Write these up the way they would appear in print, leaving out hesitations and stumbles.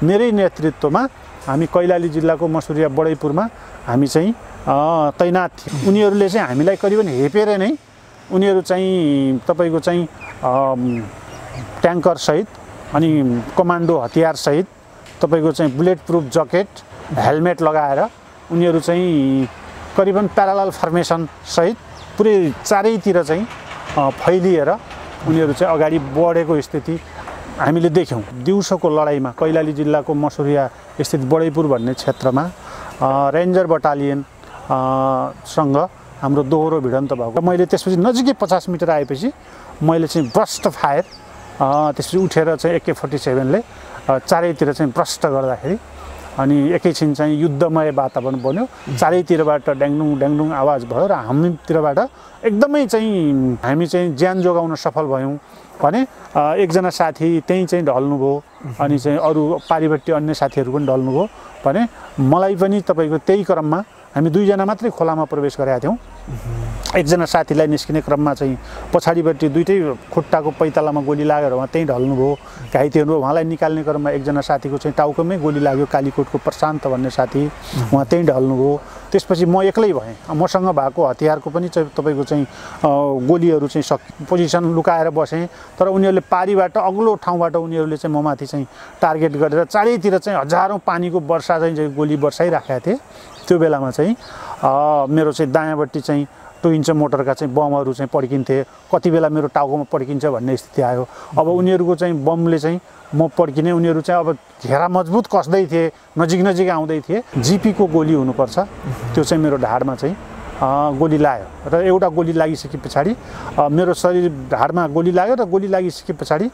मेरै नेतृत्वमा हामी कैलाली जिल्लाको मसुरिया बडैपुरमा हामी चाहिँ तैनात थियौँ। उनीहरूले चाहिँ हामीलाई करिबन हेपेर नै उनीहरू चाहिँ तपाईँको चाहिँ ट्याङ्कर सहित अनि कमान्डो हतियार सहित तपाईँको चाहिँ बुलेट प्रुफ ज्याकेट हेलमेट लगाएर उनीहरू चाहिँ करिबन प्यारालल फर्मेसन सहित पुरै चारैतिर चाहिँ फैलिएर उनीहरू चाहिँ अगाडि बढेको स्थिति हामीले देख्यौँ। दिउँसोको लडाइँमा कैलाली जिल्लाको मसुरिया स्थित बडैपुर भन्ने क्षेत्रमा रेन्जर बटालियन सँग हाम्रो दोहोरो भिडन्त भएको। मैले त्यसपछि नजिकै 50 मिटर आएपछि मैले चाहिँ ब्रस्ट फायर त्यसपछि उठेर चाहिँ AK-47ले चारैतिर चाहिँ ब्रस्ट गर्दाखेरि अनि एकैछिन चाहिँ युद्धमय वातावरण बन्यो। चारैतिरबाट ड्याङडुङ ड्याङडुङ आवाज भयो र हामीतिरबाट एकदमै चाहिँ हामी चाहिँ ज्यान जोगाउन सफल भयौँ भने एकजना साथी त्यहीँ चाहिँ ढल्नुभयो अनि चाहिँ अरू पारिपट्टि अन्य साथीहरू पनि ढल्नुभयो भने मलाई पनि तपाईँको त्यही क्रममा हामी 2 जना मात्रै खोलामा प्रवेश गरेका थियौँ। एकजना साथीलाई निस्किने क्रममा चाहिँ पछाडिपट्टि दुईटै खुट्टाको पैतालामा गोली लागेर उहाँ त्यहीँ ढल्नुभयो, घाइते हुनुभयो। उहाँलाई निकाल्ने क्रममा एकजना साथीको चाहिँ टाउकोमै गोली लाग्यो, कालीकोटको प्रशान्त भन्ने साथी, उहाँ त्यहीँ ढल्नुभयो। त्यसपछि म एक्लै भएँ। मसँग भएको हतियारको पनि चाहिँ तपाईँको चाहिँ गोलीहरू चाहिँ पोजिसन लुकाएर बसेँ, तर उनीहरूले पारीबाट अग्लो ठाउँबाट उनीहरूले चाहिँ ममाथि चाहिँ टार्गेट गरेर चारैतिर चाहिँ हजारौँ पानीको वर्षा चाहिँ गोली बर्साइराखेका थिए। त्यो बेलामा चाहिँ मेरो चाहिँ दायाँपट्टि चाहिँ 2 इन्च मोटरका चाहिँ बमहरू चाहिँ पड्किन्थे। कति बेला मेरो टाउकोमा पड्किन्छ भन्ने स्थिति आयो। अब उनीहरूको चाहिँ बमले चाहिँ म पड्किने, उनीहरू चाहिँ अब घेरा मजबुत कसदै थिए, नजिक नजिक आउँदै थिए। जीपीको गोली हुनुपर्छ, त्यो चाहिँ मेरो ढाडमा चाहिँ गोली लाग्यो र एउटा गोली लागिसके पछाडि मेरो शरीर ढाडमा गोली लाग्यो र गोली लागिसके पछाडि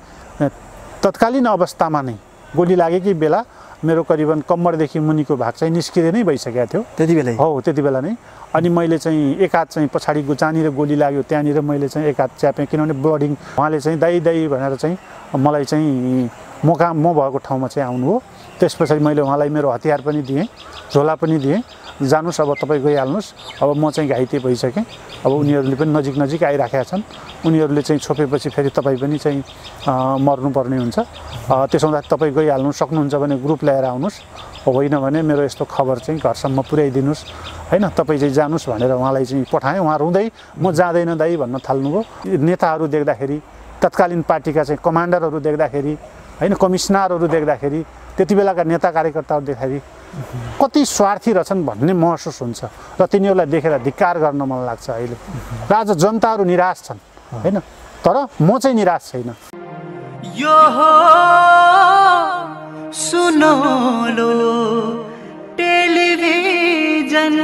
तत्कालीन अवस्थामा नै गोली लागेकै बेला मेरो करिबन कम्मरदेखि मुनिको भाग चाहिँ निस्किँदै नै भइसकेको थियो त्यति बेला। हो त्यति बेला नै। अनि मैले चाहिँ एक हात चाहिँ पछाडि जहाँनिर गोली लाग्यो त्यहाँनिर मैले चाहिँ एक हात च्यापेँ, किनभने ब्लडिङ। उहाँले चाहिँ दाइ दाइ भनेर चाहिँ मलाई चाहिँ म भएको ठाउँमा चाहिँ आउनु हो। त्यस पछाडि मैले उहाँलाई मेरो हतियार पनि दिएँ, झोला पनि दिएँ, जानुस् अब तपाईँ गइहाल्नुहोस्, अब म चाहिँ घाइते भइसकेँ, अब उनीहरूले पनि नजिक नजिक आइराखेका छन्, उनीहरूले चाहिँ छोपेपछि फेरि तपाईँ पनि चाहिँ मर्नुपर्ने हुन्छ, त्यसो हुँदा तपाईँ गइहाल्नु सक्नुहुन्छ भने ग्रुप ल्याएर आउनुहोस्, होइन भने मेरो यस्तो खबर चाहिँ घरसम्म पुर्याइदिनुहोस्, होइन तपाईँ चाहिँ जानुहोस् भनेर उहाँलाई चाहिँ पठाएँ। उहाँ रुँदै म जाँदैन दाइ भन्न थाल्नुभयो। नेताहरू देख्दाखेरि, तत्कालीन पार्टीका चाहिँ कमान्डरहरू देख्दाखेरि, होइन कमिसनरहरू देख्दाखेरि, त्यति बेलाका नेता कार्यकर्ताहरू देख्दाखेरि कति स्वार्थी रहेछन् भन्ने महसुस हुन्छ र तिनीहरूलाई देखेर धिक्कार गर्न मन लाग्छ। अहिले र आज जनताहरू निराश छन्, होइन, तर म चाहिँ निराश छैन। यो सुनौलो टेलिभिजन।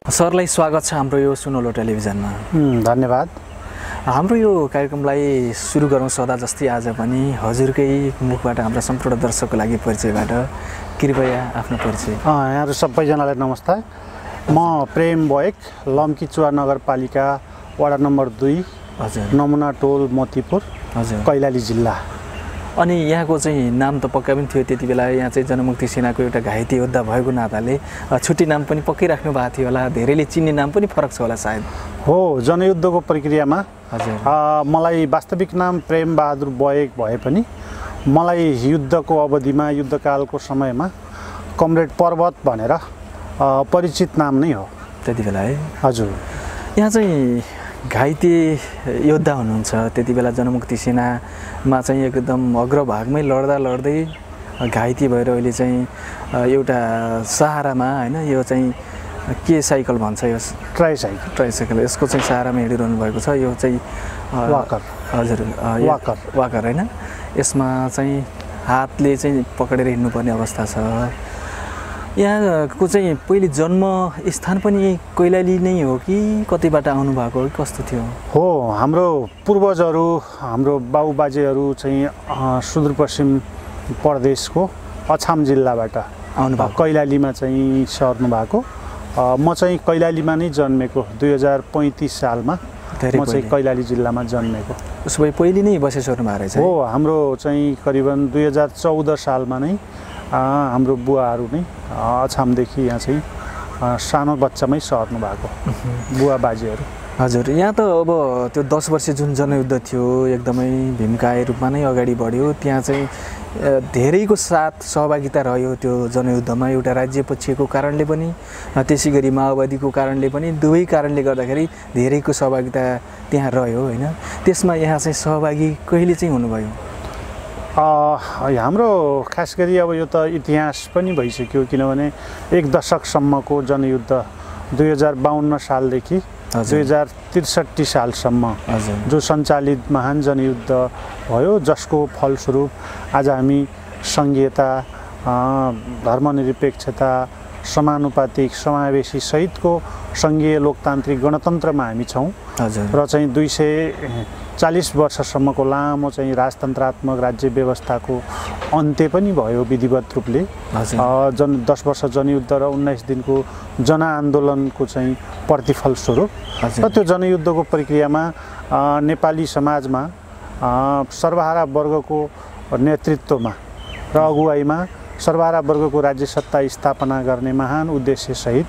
सरलाई स्वागत छ हाम्रो यो सुनौलो टेलिभिजनमा। धन्यवाद। हाम्रो यो कार्यक्रमलाई सुरु गरौँ सदा जस्तै आज पनि हजुरकै मुखबाट हाम्रा सम्पूर्ण दर्शकको लागि परिचयबाट कृपया आफ्नो परिचय। यहाँहरू सबैजनालाई नमस्ते। म प्रेम बोयक, लम्कीचुवा नगरपालिका वडा नम्बर 2, हजुर, नमुना टोल मोतीपुर, हजुर, कैलाली जिल्ला। अनि यहाँको चाहिँ नाम त पक्का पनि थियो त्यति बेला, यहाँ चाहिँ जनमुक्ति सेनाको एउटा घाइते योद्धा भएको नाताले छुट्टी नाम पनि पक्कै राख्नु भएको थियो होला, धेरैले चिन्ने नाम पनि फरक छ होला सायद। हो, जनयुद्धको प्रक्रियामा हजुर मलाई वास्तविक नाम प्रेम बहादुर बोयक भए पनि मलाई युद्धको अवधिमा, युद्धकालको समयमा कमरेड पर्वत भनेर परिचित नाम नै हो त्यति बेला, है? हजुर। यहाँ चाहिँ घाइते योद्धा हुनुहुन्छ, त्यति बेला जनमुक्ति सेनामा चाहिँ एकदम अग्रभागमै लड्दै घाइते भएर अहिले चाहिँ एउटा सहारामा, होइन, यो चाहिँ के साइकल भन्छ, यो ट्राइसाइकल, यसको चाहिँ सहारामा हिँडिरहनु भएको छ। यो चाहिँ वाकर, हजुर, वाकर, होइन, यसमा चाहिँ हातले चाहिँ पक्रेर हिँड्नुपर्ने अवस्था छ। यहाँको चाहिँ पहिले जन्म स्थान पनि कैलाली नै हो कि कतैबाट आउनु भएको हो, कस्तो थियो? हो, हाम्रो पूर्वजहरू, हाम्रो बाबुबाजेहरू चाहिँ सुदूरपश्चिम प्रदेशको अछाम जिल्लाबाट आउनु भएको, कैलालीमा चाहिँ सर्नु भएको। म चाहिँ कैलालीमा नै जन्मेको, 2035 सालमा म चाहिँ कैलाली जिल्लामा जन्मेको। उसो भए पहिले नै बसेसर्नु भएको रहेछ? हो, हाम्रो चाहिँ करिबन 2014 सालमा नै हाम्रो बुवाहरू नै अछामदेखि यहाँ चाहिँ सानो बच्चामै सर्नु भएको, बुवा बाजेहरू। हजुर, यहाँ त अब त्यो 10 वर्षे जुन जनयुद्ध थियो एकदमै भीमकाय रूपमा नै अगाडि बढ्यो। त्यहाँ चाहिँ धेरैको साथ सहभागिता रह्यो त्यो जनयुद्धमा, एउटा राज्य पक्षको कारणले पनि त्यसै गरी माओवादीको कारणले पनि, दुवै कारणले गर्दाखेरि धेरैको सहभागिता त्यहाँ रह्यो होइन। त्यसमा यहाँ चाहिँ सहभागी कहिले चाहिँ हुनुभयो? हाम्रो खास गरी अब यो त इतिहास पनि भइसक्यो, किनभने एक दशकसम्मको जनयुद्ध 2052 सालदेखि 2063 सालसम्म जो सञ्चालित महान जनयुद्ध भयो, जसको फलस्वरूप आज हामी सङ्घीयता, धर्मनिरपेक्षता, समानुपातिक, समावेशी सहितको सङ्घीय लोकतान्त्रिक गणतन्त्रमा हामी छौँ र चाहिँ 240 वर्षसम्मको लामो चाहिँ राजतन्त्रात्मक राज्य व्यवस्थाको अन्त्य पनि भयो विधिवत रूपले। 10 वर्ष जनयुद्ध र 19 दिनको जनआन्दोलनको चाहिँ प्रतिफल स्वरूप र त्यो जनयुद्धको प्रक्रियामा नेपाली समाजमा सर्वहारा वर्गको नेतृत्वमा र अगुवाईमा सर्वहारा वर्गको राज्य सत्ता स्थापना गर्ने महान उद्देश्यसहित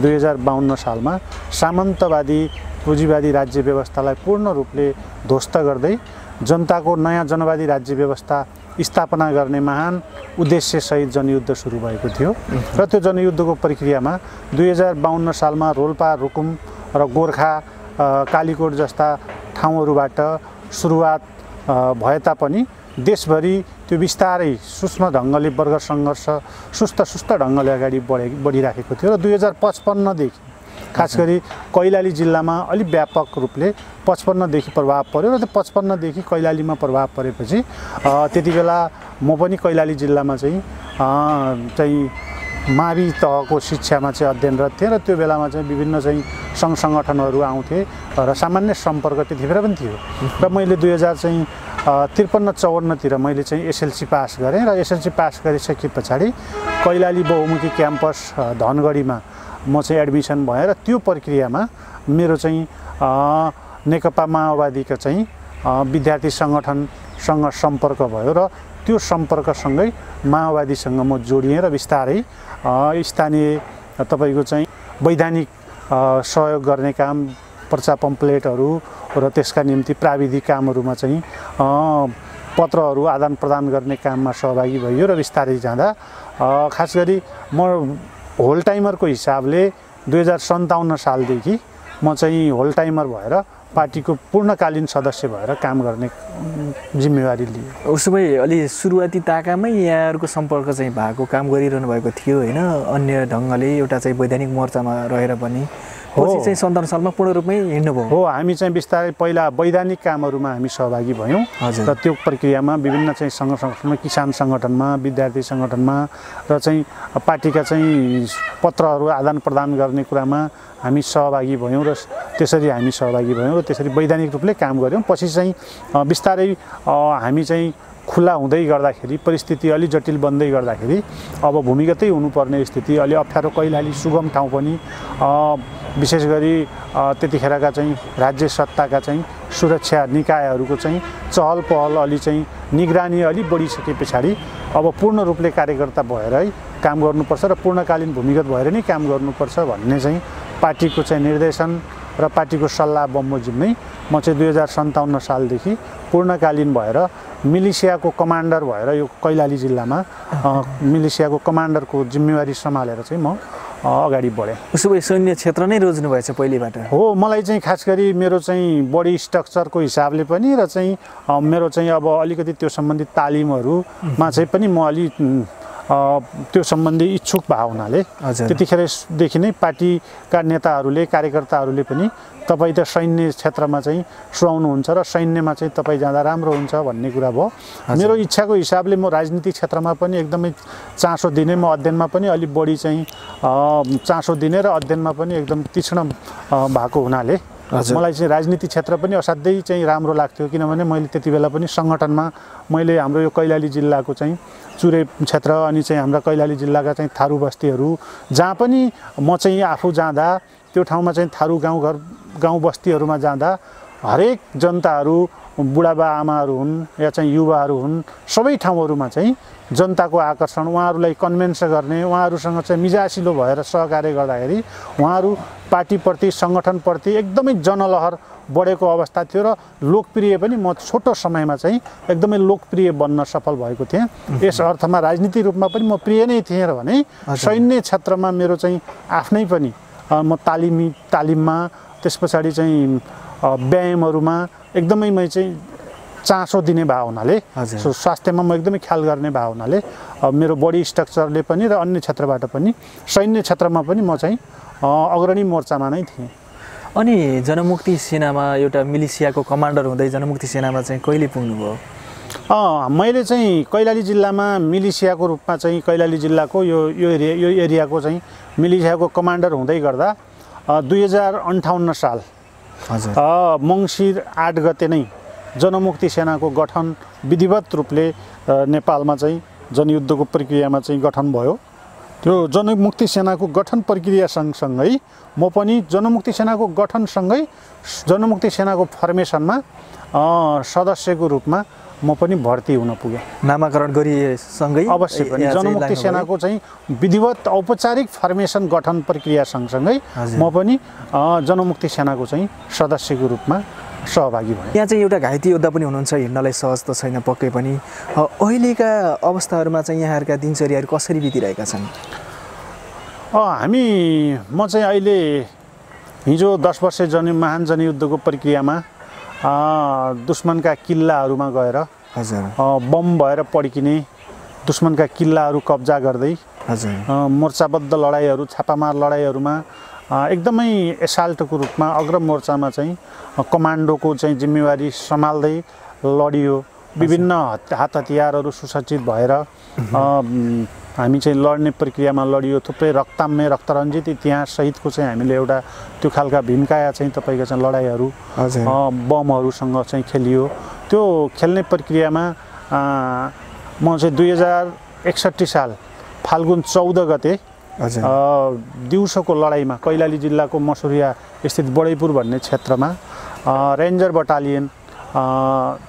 2052 सालमा सामन्तवादी पुँजीवादी राज्य व्यवस्थालाई पूर्ण रूपले ध्वस्त गर्दै जनताको नयाँ जनवादी राज्य व्यवस्था स्थापना गर्ने महान उद्देश्यसहित जनयुद्ध सुरु भएको थियो र त्यो जनयुद्धको प्रक्रियामा 2052 सालमा रोल्पा, रुकुम र गोर्खा, कालीकोट जस्ता ठाउँहरूबाट सुरुवात भए तापनि देशभरि त्यो बिस्तारै सूक्ष्म ढङ्गले वर्ग सङ्घर्ष सुस्त ढङ्गले अगाडि बढिराखेको थियो र 2055 देखि खास गरी कैलाली जिल्लामा अलिक व्यापक रूपले 55 देखि प्रभाव पर्यो र त्यो 55 देखि कैलालीमा प्रभाव परेपछि त्यति बेला म पनि कैलाली जिल्लामा चाहिँ मावि तहको शिक्षामा चाहिँ अध्ययनरत थिएँ र त्यो बेलामा चाहिँ विभिन्न चाहिँ सङ्घ सङ्गठनहरू आउँथे र सामान्य सम्पर्क त्यति बेला पनि थियो र मैले 2053-54 तिर मैले चाहिँ एसएलसी पास गरेँ र एसएलसी पास गरिसके पछाडि कैलाली बहुमुखी क्याम्पस धनगढीमा म चाहिँ एडमिसन भएर त्यो प्रक्रियामा मेरो चाहिँ नेकपा माओवादीका चाहिँ विद्यार्थी सङ्गठनसँग सम्पर्क भयो र त्यो सम्पर्कसँगै माओवादीसँग म जोडिएँ र बिस्तारै स्थानीय तपाईँको चाहिँ वैधानिक सहयोग गर्ने काम, पर्चा पम्पलेटहरू र त्यसका निम्ति प्राविधिक कामहरूमा चाहिँ पत्रहरू आदान प्रदान गर्ने काममा सहभागी भयो र बिस्तारै जाँदा खास गरी म होल टाइमरको हिसाबले 2057 सालदेखि म चाहिँ होल टाइमर भएर पार्टीको पूर्णकालीन सदस्य भएर काम गर्ने जिम्मेवारी लिएँ। उसो भए अलि सुरुवाती ताकामै यहाँहरूको सम्पर्क चाहिँ भएको, काम गरिरहनु भएको थियो होइन, अन्य ढङ्गले एउटा चाहिँ वैधानिक मोर्चामा रहेर पनि पछि चाहिँ 57 सालमा पूर्ण रूपमै हिँड्नुभयो? हो, हामी चाहिँ बिस्तारै पहिला वैधानिक कामहरूमा हामी सहभागी भयौँ र त्यो प्रक्रियामा विभिन्न चाहिँ सङ्घ संगठनमा, किसान सङ्गठनमा, विद्यार्थी सङ्गठनमा र चाहिँ पार्टीका चाहिँ पत्रहरू आदान प्रदान गर्ने कुरामा हामी सहभागी भयौँ र त्यसरी हामी सहभागी भयौँ र त्यसरी वैधानिक रूपले काम गऱ्यौँ। पछि चाहिँ बिस्तारै हामी चाहिँ खुला हुँदै गर्दाखेरि, परिस्थिति अलि जटिल बन्दै गर्दाखेरि अब भूमिगतै हुनुपर्ने स्थिति, अलि अप्ठ्यारो, कैलाली सुगम ठाउँ पनि, विशेष गरी त्यतिखेरका चाहिँ राज्य सत्ताका चाहिँ सुरक्षा निकायहरूको चाहिँ चहल पहल अलि चाहिँ निगरानी अलि बढिसके पछाडि अब पूर्ण रूपले कार्यकर्ता भएरै काम गर्नुपर्छ र पूर्णकालीन भूमिगत भएर नै काम गर्नुपर्छ भन्ने चाहिँ पार्टीको चाहिँ निर्देशन र पार्टीको सल्लाह बमोजिममै म चाहिँ 2057 सालदेखि पूर्णकालीन भएर मिलिसियाको कमान्डर भएर यो कैलाली जिल्लामा मिलिसियाको कमान्डरको जिम्मेवारी सम्हालेर चाहिँ म अगाडि बढेँ। उसो भए सैन्य क्षेत्र नै रोज्नु भएछ पहिलेबाट? हो, मलाई चाहिँ खास गरी मेरो चाहिँ बडी स्ट्रक्चरको हिसाबले पनि र चाहिँ मेरो चाहिँ अब अलिकति त्यो सम्बन्धित तालिमहरूमा चाहिँ पनि म अलि त्यो सम्बन्धी इच्छुक भएको हुनाले त्यतिखेरदेखि नै पार्टीका नेताहरूले, कार्यकर्ताहरूले पनि तपाईँ त सैन्य क्षेत्रमा चाहिँ सुहाउनुहुन्छ र सैन्यमा चाहिँ तपाईँ जाँदा राम्रो हुन्छ भन्ने कुरा भयो। मेरो इच्छाको हिसाबले म राजनीतिक क्षेत्रमा पनि एकदमै चासो दिने, म अध्ययनमा पनि अलिक बढी चाहिँ चासो दिने र अध्ययनमा पनि एकदम तीक्ष्ण भएको हुनाले मलाई चाहिँ राजनीतिक क्षेत्र पनि असाध्यै चाहिँ राम्रो लाग्थ्यो। किनभने मैले त्यति बेला पनि सङ्गठनमा मैले हाम्रो यो कैलाली जिल्लाको चाहिँ चुरे क्षेत्र अनि चाहिँ हाम्रा कैलाली जिल्लाका चाहिँ थारू बस्तीहरू जहाँ पनि म चाहिँ आफू जाँदा त्यो ठाउँमा चाहिँ थारू गाउँ बस्तीहरूमा जाँदा हरेक जनताहरू बुढाबा आमाहरू हुन् या चाहिँ युवाहरू हुन्, सबै ठाउँहरूमा चाहिँ जनताको आकर्षण, उहाँहरूलाई कन्भिन्स गर्ने, उहाँहरूसँग चाहिँ मिजासिलो भएर सहकार्य गर्दाखेरि उहाँहरू पार्टीप्रति सङ्गठनप्रति एकदमै जनलहर बढेको अवस्था थियो र लोकप्रिय पनि म छोटो समयमा चाहिँ एकदमै लोकप्रिय बन्न सफल भएको थिएँ। यस अर्थमा राजनीतिक रूपमा पनि म प्रिय नै थिएँ र भने सैन्य क्षेत्रमा मेरो चाहिँ आफ्नै पनि म तालिममा त्यस पछाडि चाहिँ व्यायामहरूमा एकदमै म चाहिँ चासो दिने भए हुनाले, स्वास्थ्यमा म एकदमै ख्याल गर्ने भए हुनाले मेरो बडी स्ट्रक्चरले पनि र अन्य क्षेत्रबाट पनि सैन्य क्षेत्रमा पनि म चाहिँ अग्रणी मोर्चामा नै थिएँ। अनि जनमुक्ति सेनामा एउटा मिलिसियाको कमान्डर हुँदै जनमुक्ति सेनामा चाहिँ कहिले पुग्नुभयो? मैले चाहिँ कैलाली जिल्लामा मिलिसियाको रूपमा चाहिँ कैलाली जिल्लाको यो एरियाको चाहिँ मिलिसियाको कमान्डर हुँदै गर्दा 2058 साल मङ्सिर 8 गते नै जनमुक्ति सेनाको गठन विधिवत रूपले नेपालमा चाहिँ जनयुद्धको प्रक्रियामा चाहिँ गठन भयो। त्यो जनमुक्ति सेनाको गठन प्रक्रिया सँगसँगै म पनि जनमुक्ति सेनाको गठनसँगै जनमुक्ति सेनाको फर्मेसनमा सदस्यको रूपमा म पनि भर्ती हुन पुगेँ। नामाकरण गरिएसँगै अवश्य पनि जनमुक्ति सेनाको चाहिँ विधिवत औपचारिक फर्मेसन गठन प्रक्रिया सँगसँगै म पनि जनमुक्ति सेनाको चाहिँ सदस्यको रूपमा सहभागी भएँ। यहाँ चाहिँ एउटा घाइते योद्धा पनि हुनुहुन्छ, हिँड्नलाई सहज त छैन पक्कै पनि। अहिलेका अवस्थाहरूमा चाहिँ यहाँहरूका दिनचर्याहरू कसरी बितिरहेका छन्? म चाहिँ अहिले हिजो 10 वर्ष महान जनयुद्धको प्रक्रियामा दुश्मनका किल्लाहरूमा गएर बम भएर पड्किने, दुश्मनका किल्लाहरू कब्जा गर्दै मोर्चाबद्ध लडाइँहरू, छापामार लडाइँहरूमा एकदमै एसाल्टको रूपमा अग्र मोर्चामा चाहिँ कमान्डोको चाहिँ जिम्मेवारी सम्हाल्दै लडियो। विभिन्न हात हतियारहरू सुसज्जित भएर हामी चाहिँ लड्ने प्रक्रियामा लडियो। थुप्रै रक्ताम्य रक्तरञ्जित इतिहास सहितको चाहिँ हामीले एउटा त्यो खालका भीमकाया चाहिँ तपाईँको चाहिँ लडाइँहरू बमहरूसँग चाहिँ खेलियो। त्यो खेल्ने प्रक्रियामा म चाहिँ 2061 साल फाल्गुन 14 गते दिउँसोको लडाइँमा कैलाली जिल्लाको मसुरिया स्थित बडैपुर भन्ने क्षेत्रमा रेन्जर बटालियन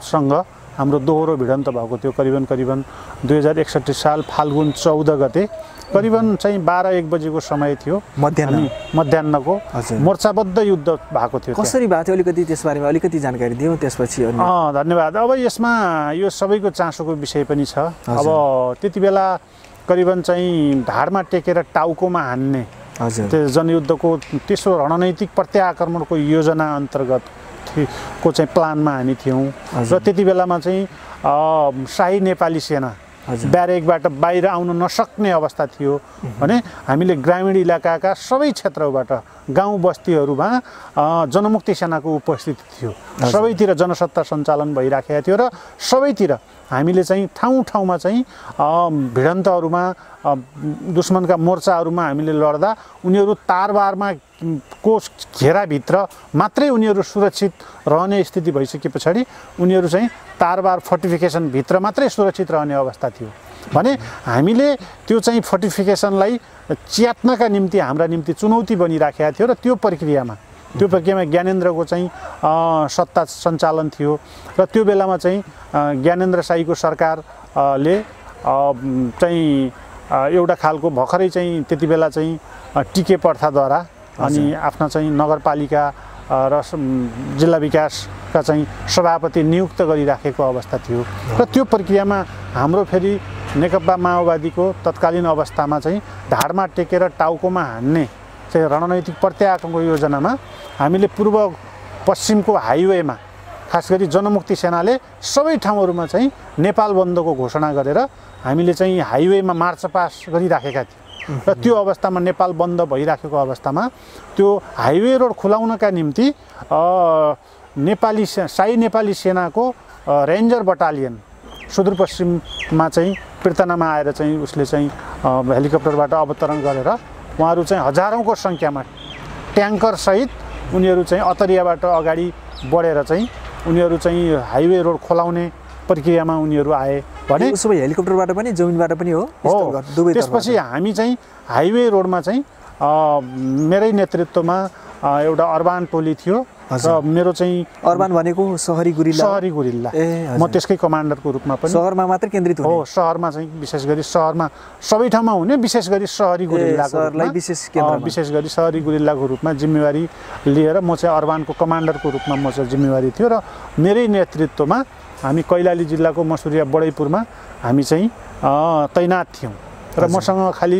सँग हाम्रो दोहोरो भिडन्त भएको थियो। करिबन 2061 साल फाल्गुन 14 गते करिबन चाहिँ 12-1 बजेको समय थियो, मध्याह्नको मोर्चाबद्ध युद्ध भएको थियो। कसरी भएको थियो अलिकति त्यसबारेमा अलिकति जानकारी दिउँ त्यसपछि। धन्यवाद। अब यसमा यो सबैको चासोको विषय पनि छ। अब त्यति बेला करिबन चाहिँ ढाडमा टेकेर टाउकोमा हान्ने त्यो जनयुद्धको तेस्रो रणनैतिक प्रत्याक्रमणको योजना अन्तर्गत को चाहिँ प्लानमा हामी थियौँ र त्यति बेलामा चाहिँ शाही नेपाली सेना ब्यारेकबाट बाहिर आउन नसक्ने अवस्था थियो भने हामीले ग्रामीण इलाकाका सबै क्षेत्रबाट गाउँ बस्तीहरूमा जनमुक्ति सेनाको उपस्थिति थियो। सबैतिर जनसत्ता सञ्चालन भइराखेको थियो र सबैतिर हामीले चाहिँ ठाउँ-ठाउँमा चाहिँ भिडन्तहरूमा दुश्मनका मोर्चाहरूमा हामीले लड्दा उनीहरू तारबारमा को घेराभित्र मात्रै उनीहरू सुरक्षित रहने स्थिति भइसके पछाडि उनीहरू चाहिँ तारबार फोर्टिफिकेसनभित्र मात्रै सुरक्षित रहने अवस्था थियो भने हामीले त्यो चाहिँ फोर्टिफिकेसनलाई च्यात्नका निम्ति हाम्रा निम्ति चुनौती बनिराखेको थियो र त्यो प्रक्रियामा ज्ञानेन्द्रको चाहिँ सत्ता सञ्चालन थियो र त्यो बेलामा चाहिँ ज्ञानेन्द्र शाहीको सरकारले चाहिँ एउटा खालको भर्खरै चाहिँ त्यति बेला चाहिँ टिके प्रथाद्वारा अनि आफ्ना चाहिँ नगरपालिका र जिल्ला विकासका चाहिँ सभापति नियुक्त गरिराखेको अवस्था थियो र त्यो प्रक्रियामा हाम्रो फेरि नेकपा माओवादीको तत्कालीन अवस्थामा चाहिँ ढाडमा टेकेर टाउकोमा हान्ने चाहिँ रणनैतिक प्रत्याक्रमणको योजनामा हामीले पूर्व पश्चिमको हाइवेमा खास गरी जनमुक्ति सेनाले सबै ठाउँहरूमा चाहिँ नेपाल बन्दको घोषणा गरेर हामीले चाहिँ हाइवेमा मार्चपास गरिराखेका थियौँ र त्यो अवस्थामा नेपाल बन्द भइराखेको अवस्थामा त्यो हाइवे रोड खुलाउनका निम्ति शाही नेपाली सेनाको रेन्जर बटालियन सुदूरपश्चिममा चाहिँ पृतनामा आएर चाहिँ उसले चाहिँ हेलिकप्टरबाट अवतरण गरेर उहाँहरू चाहिँ हजारौँको सङ्ख्यामा ट्याङ्कर सहित उनीहरू चाहिँ अतरियाबाट अगाडि बढेर चाहिँ उनीहरू चाहिँ हाइवे रोड खोलाउने प्रक्रियामा उनीहरू आए भने उसो भए हेलिकप्टरबाट पनि जमिनबाट पनि हो। त्यसपछि हामी चाहिँ हाइवे रोडमा चाहिँ मेरै नेतृत्वमा एउटा अर्बान टोली थियो र मेरो चाहिँ अर्बान भनेको सहरी गुरिल्ला म त्यसकै कमान्डरको रूपमा पनि सहरमा मात्र केन्द्रित हो सहरमा चाहिँ विशेष गरी सहरमा सबै ठाउँमा हुने विशेष गरी सहरी गुरिल्लाको विशेष गरी सहरी गुरिल्लाको रूपमा जिम्मेवारी लिएर म चाहिँ अर्बानको कमान्डरको रूपमा म चाहिँ जिम्मेवारी थियो र मेरै नेतृत्वमा हामी कैलाली जिल्लाको मसुरिया बडैपुरमा हामी चाहिँ तैनात थियौँ र मसँग खालि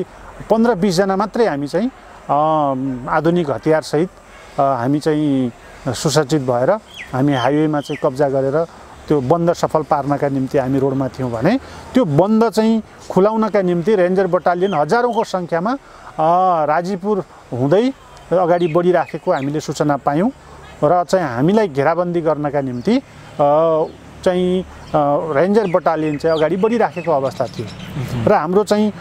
15-20 जना मात्रै हामी चाहिँ आधुनिक हतियारसहित हामी चाहिँ सुसज्जित भएर हामी हाइवेमा चाहिँ कब्जा गरेर त्यो बन्द सफल पार्नका निम्ति हामी रोडमा थियौँ भने त्यो बन्द चाहिँ खुलाउनका निम्ति रेन्जर बटालियन हजारौँको सङ्ख्यामा राजीपुर हुँदै अगाडि बढिराखेको हामीले सूचना पायौँ र चाहिँ हामीलाई घेराबन्दी गर्नका निम्ति चाहिँ रेन्जर बटालियन चाहिँ अगाडि बढिराखेको अवस्था थियो र हाम्रो चाहिँ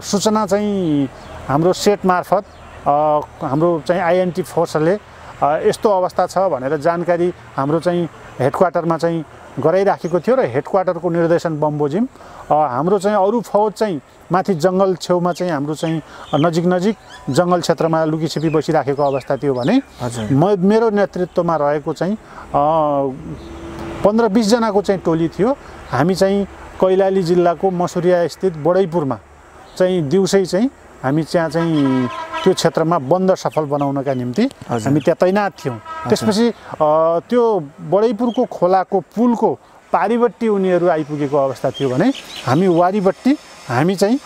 सूचना चाहिँ हाम्रो सेट मार्फत हाम्रो चाहिँ आइएनटी फोर्सले यस्तो अवस्था छ भनेर जानकारी हाम्रो चाहिँ हेडक्वार्टरमा चाहिँ गराइराखेको थियो र हेडक्वार्टरको निर्देशन बमोजिम हाम्रो चाहिँ अरू फौज चाहिँ माथि जङ्गल छेउमा चाहिँ हाम्रो चाहिँ नजिक जङ्गल क्षेत्रमा लुकीछिपी बसिराखेको अवस्था थियो भने मेरो नेतृत्वमा रहेको चाहिँ 15-20 जनाको चाहिँ टोली थियो हामी चाहिँ कैलाली जिल्लाको मसुरिया स्थित बडैपुरमा चाहिँ दिउँसै चाहिँ हामी त्यहाँ चाहिँ त्यो क्षेत्रमा बन्द सफल बनाउनका निम्ति हामी त्यहाँ तैनात थियौँ त्यसपछि त्यो बडैपुरको खोलाको पुलको पारिबट्टी उनीहरू आइपुगेको अवस्था थियो भने हामी वारीबट्टी हामी चाहिँ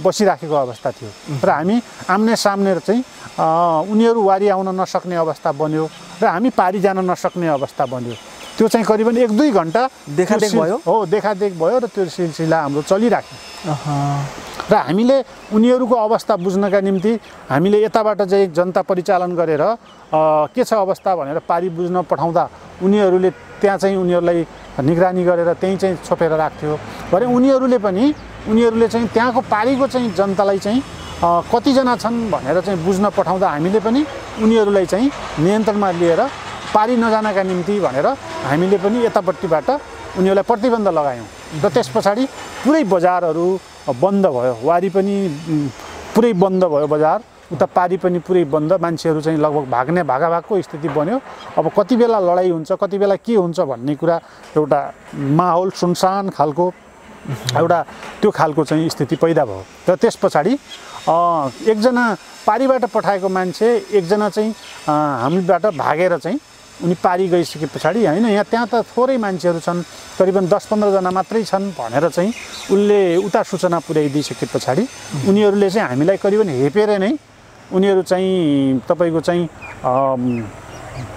बसिराखेको अवस्था थियो र हामी आम्ने सामने चाहिँ उनीहरू वारी आउन नसक्ने अवस्था बन्यो र हामी पारी जान नसक्ने अवस्था बन्यो त्यो चाहिँ करिबन 1-2 घण्टा देखादेख भयो देखादेख भयो र त्यो सिलसिला हाम्रो चलिराख्यो र हामीले उनीहरूको अवस्था बुझ्नका निम्ति हामीले यताबाट चाहिँ जनता परिचालन गरेर के छ अवस्था भनेर पारी बुझ्न पठाउँदा उनीहरूले त्यहाँ चाहिँ उनीहरूलाई निगरानी गरेर त्यहीँ चाहिँ छोपेर राख्थ्यो भने उनीहरूले चाहिँ त्यहाँको पारीको चाहिँ जनतालाई चाहिँ कतिजना छन् भनेर चाहिँ बुझ्न पठाउँदा हामीले पनि उनीहरूलाई चाहिँ नियन्त्रणमा लिएर पारी नजानका निम्ति भनेर हामीले पनि यतापट्टिबाट उनीहरूलाई प्रतिबन्ध लगायौँ र त्यस पछाडि पुरै बजारहरू बन्द भयो वारी पनि पुरै बन्द भयो बजार उता पारी पनि पुरै बन्द मान्छेहरू चाहिँ लगभग भागाभागको स्थिति बन्यो अब कति बेला लडाइँ हुन्छ कति बेला के हुन्छ भन्ने कुरा एउटा माहौल सुनसान खालको एउटा त्यो खालको चाहिँ स्थिति पैदा भयो र त्यस पछाडि एकजना पारीबाट पठाएको मान्छे एकजना चाहिँ हामीबाट भागेर चाहिँ उनी पारी गइसके पछाडि हैन यहाँ त्यहाँ त थोरै मान्छेहरू छन् करिबन 10-15 जना मात्रै छन् भनेर चाहिँ उनले उता सूचना पुर्याइदिइसके पछाडि उनीहरूले चाहिँ हामीलाई करिबन हेपेर नै उनीहरू चाहिँ तपाईको चाहिँ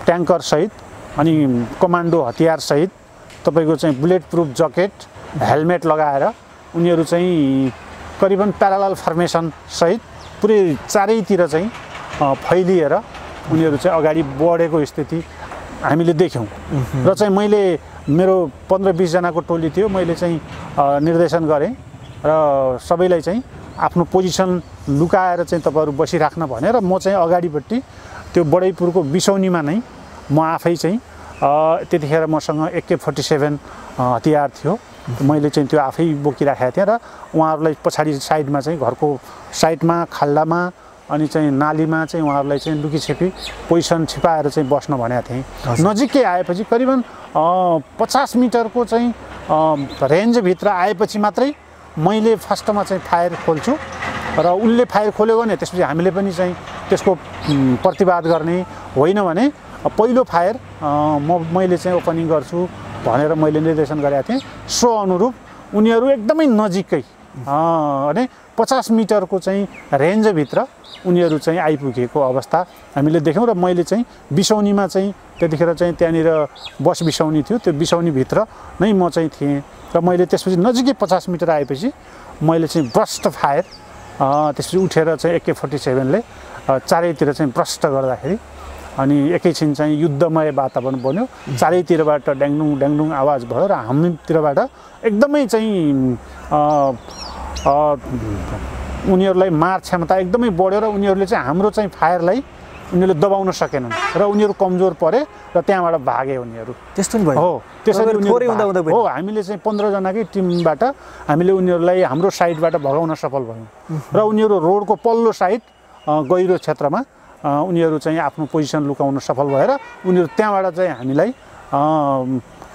ट्याङ्कर सहित अनि कमान्डो हतियार सहित तपाईको चाहिँ बुलेट प्रुफ ज्याकेट हेलमेट लगाएर उनीहरू चाहिँ करिबन प्यारालल फर्मेसन सहित पुरै चारैतिर चाहिँ फैलिएर उनीहरू चाहिँ अगाडि बढेको स्थिति हामीले देख्यौँ र चाहिँ मैले मेरो 15-20 जनाको टोली थियो मैले चाहिँ निर्देशन गरेँ र सबैलाई चाहिँ आफ्नो पोजिसन लुकाएर चाहिँ तपाईहरु बसिराख्न भनेर म चाहिँ अगाडिपट्टि त्यो बडैपुरको बिसौनीमा नै म आफै चाहिँ त्यतिखेर मसँग AK-47 हतियार थियो मैले चाहिँ त्यो आफै बोकिराखेको थिएँ र उहाँहरूलाई पछाडि साइडमा चाहिँ घरको साइडमा खाल्डामा अनि चाहिँ नालीमा चाहिँ उहाँहरूलाई चाहिँ लुकीछिपी पोजिसन छिपाएर चाहिँ बस्न भनेको थिएँ नजिकै आएपछि करिबन 50 मिटरको चाहिँ रेन्जभित्र आएपछि मात्रै मैले फर्स्टमा चाहिँ फायर खोल्छु र उनले फायर खोल्यो भने त्यसपछि हामीले पनि चाहिँ त्यसको प्रतिवाद गर्ने होइन भने पहिलो फायर मैले चाहिँ ओपनिङ गर्छु भनेर मैले निर्देशन गरेका थिएँ सो अनुरूप उनीहरू एकदमै नजिकै अनि 50 मिटरको चाहिँ रेन्जभित्र उनीहरू चाहिँ आइपुगेको अवस्था हामीले देख्यौँ र मैले चाहिँ बिसौनीमा चाहिँ त्यतिखेर चाहिँ त्यहाँनिर बस बिसौनी थियो त्यो बिसौनीभित्र नै म चाहिँ थिएँ र मैले त्यसपछि नजिकै 50 मिटर आएपछि मैले चाहिँ ब्रस्ट फायर त्यसपछि उठेर चाहिँ AK-47 ले चारैतिर चाहिँ ब्रस्ट गर्दाखेरि अनि एकैछिन चाहिँ युद्धमय वातावरण बन्यो चारैतिरबाट ड्याङडुङ ड्याङडुङ आवाज भयो र हाम्रोतिरबाट एकदमै चाहिँ उनीहरूलाई मार क्षमता एकदमै बढ्यो र उनीहरूले चाहिँ हाम्रो चाहिँ फायरलाई उनीहरूले दबाउन सकेनन् र उनीहरू कमजोर परे र त्यहाँबाट भागे उनीहरू त्यस्तो नि भयो हो त्यसरी हो हामीले चाहिँ 15 जनाकै टिमबाट हामीले उनीहरूलाई हाम्रो साइडबाट भगाउन सफल भयौँ र उनीहरू रोडको पल्लो साइड गहिरो क्षेत्रमा उनीहरू चाहिँ आफ्नो पोजिसन लुकाउन सफल भएर उनीहरू त्यहाँबाट चाहिँ हामीलाई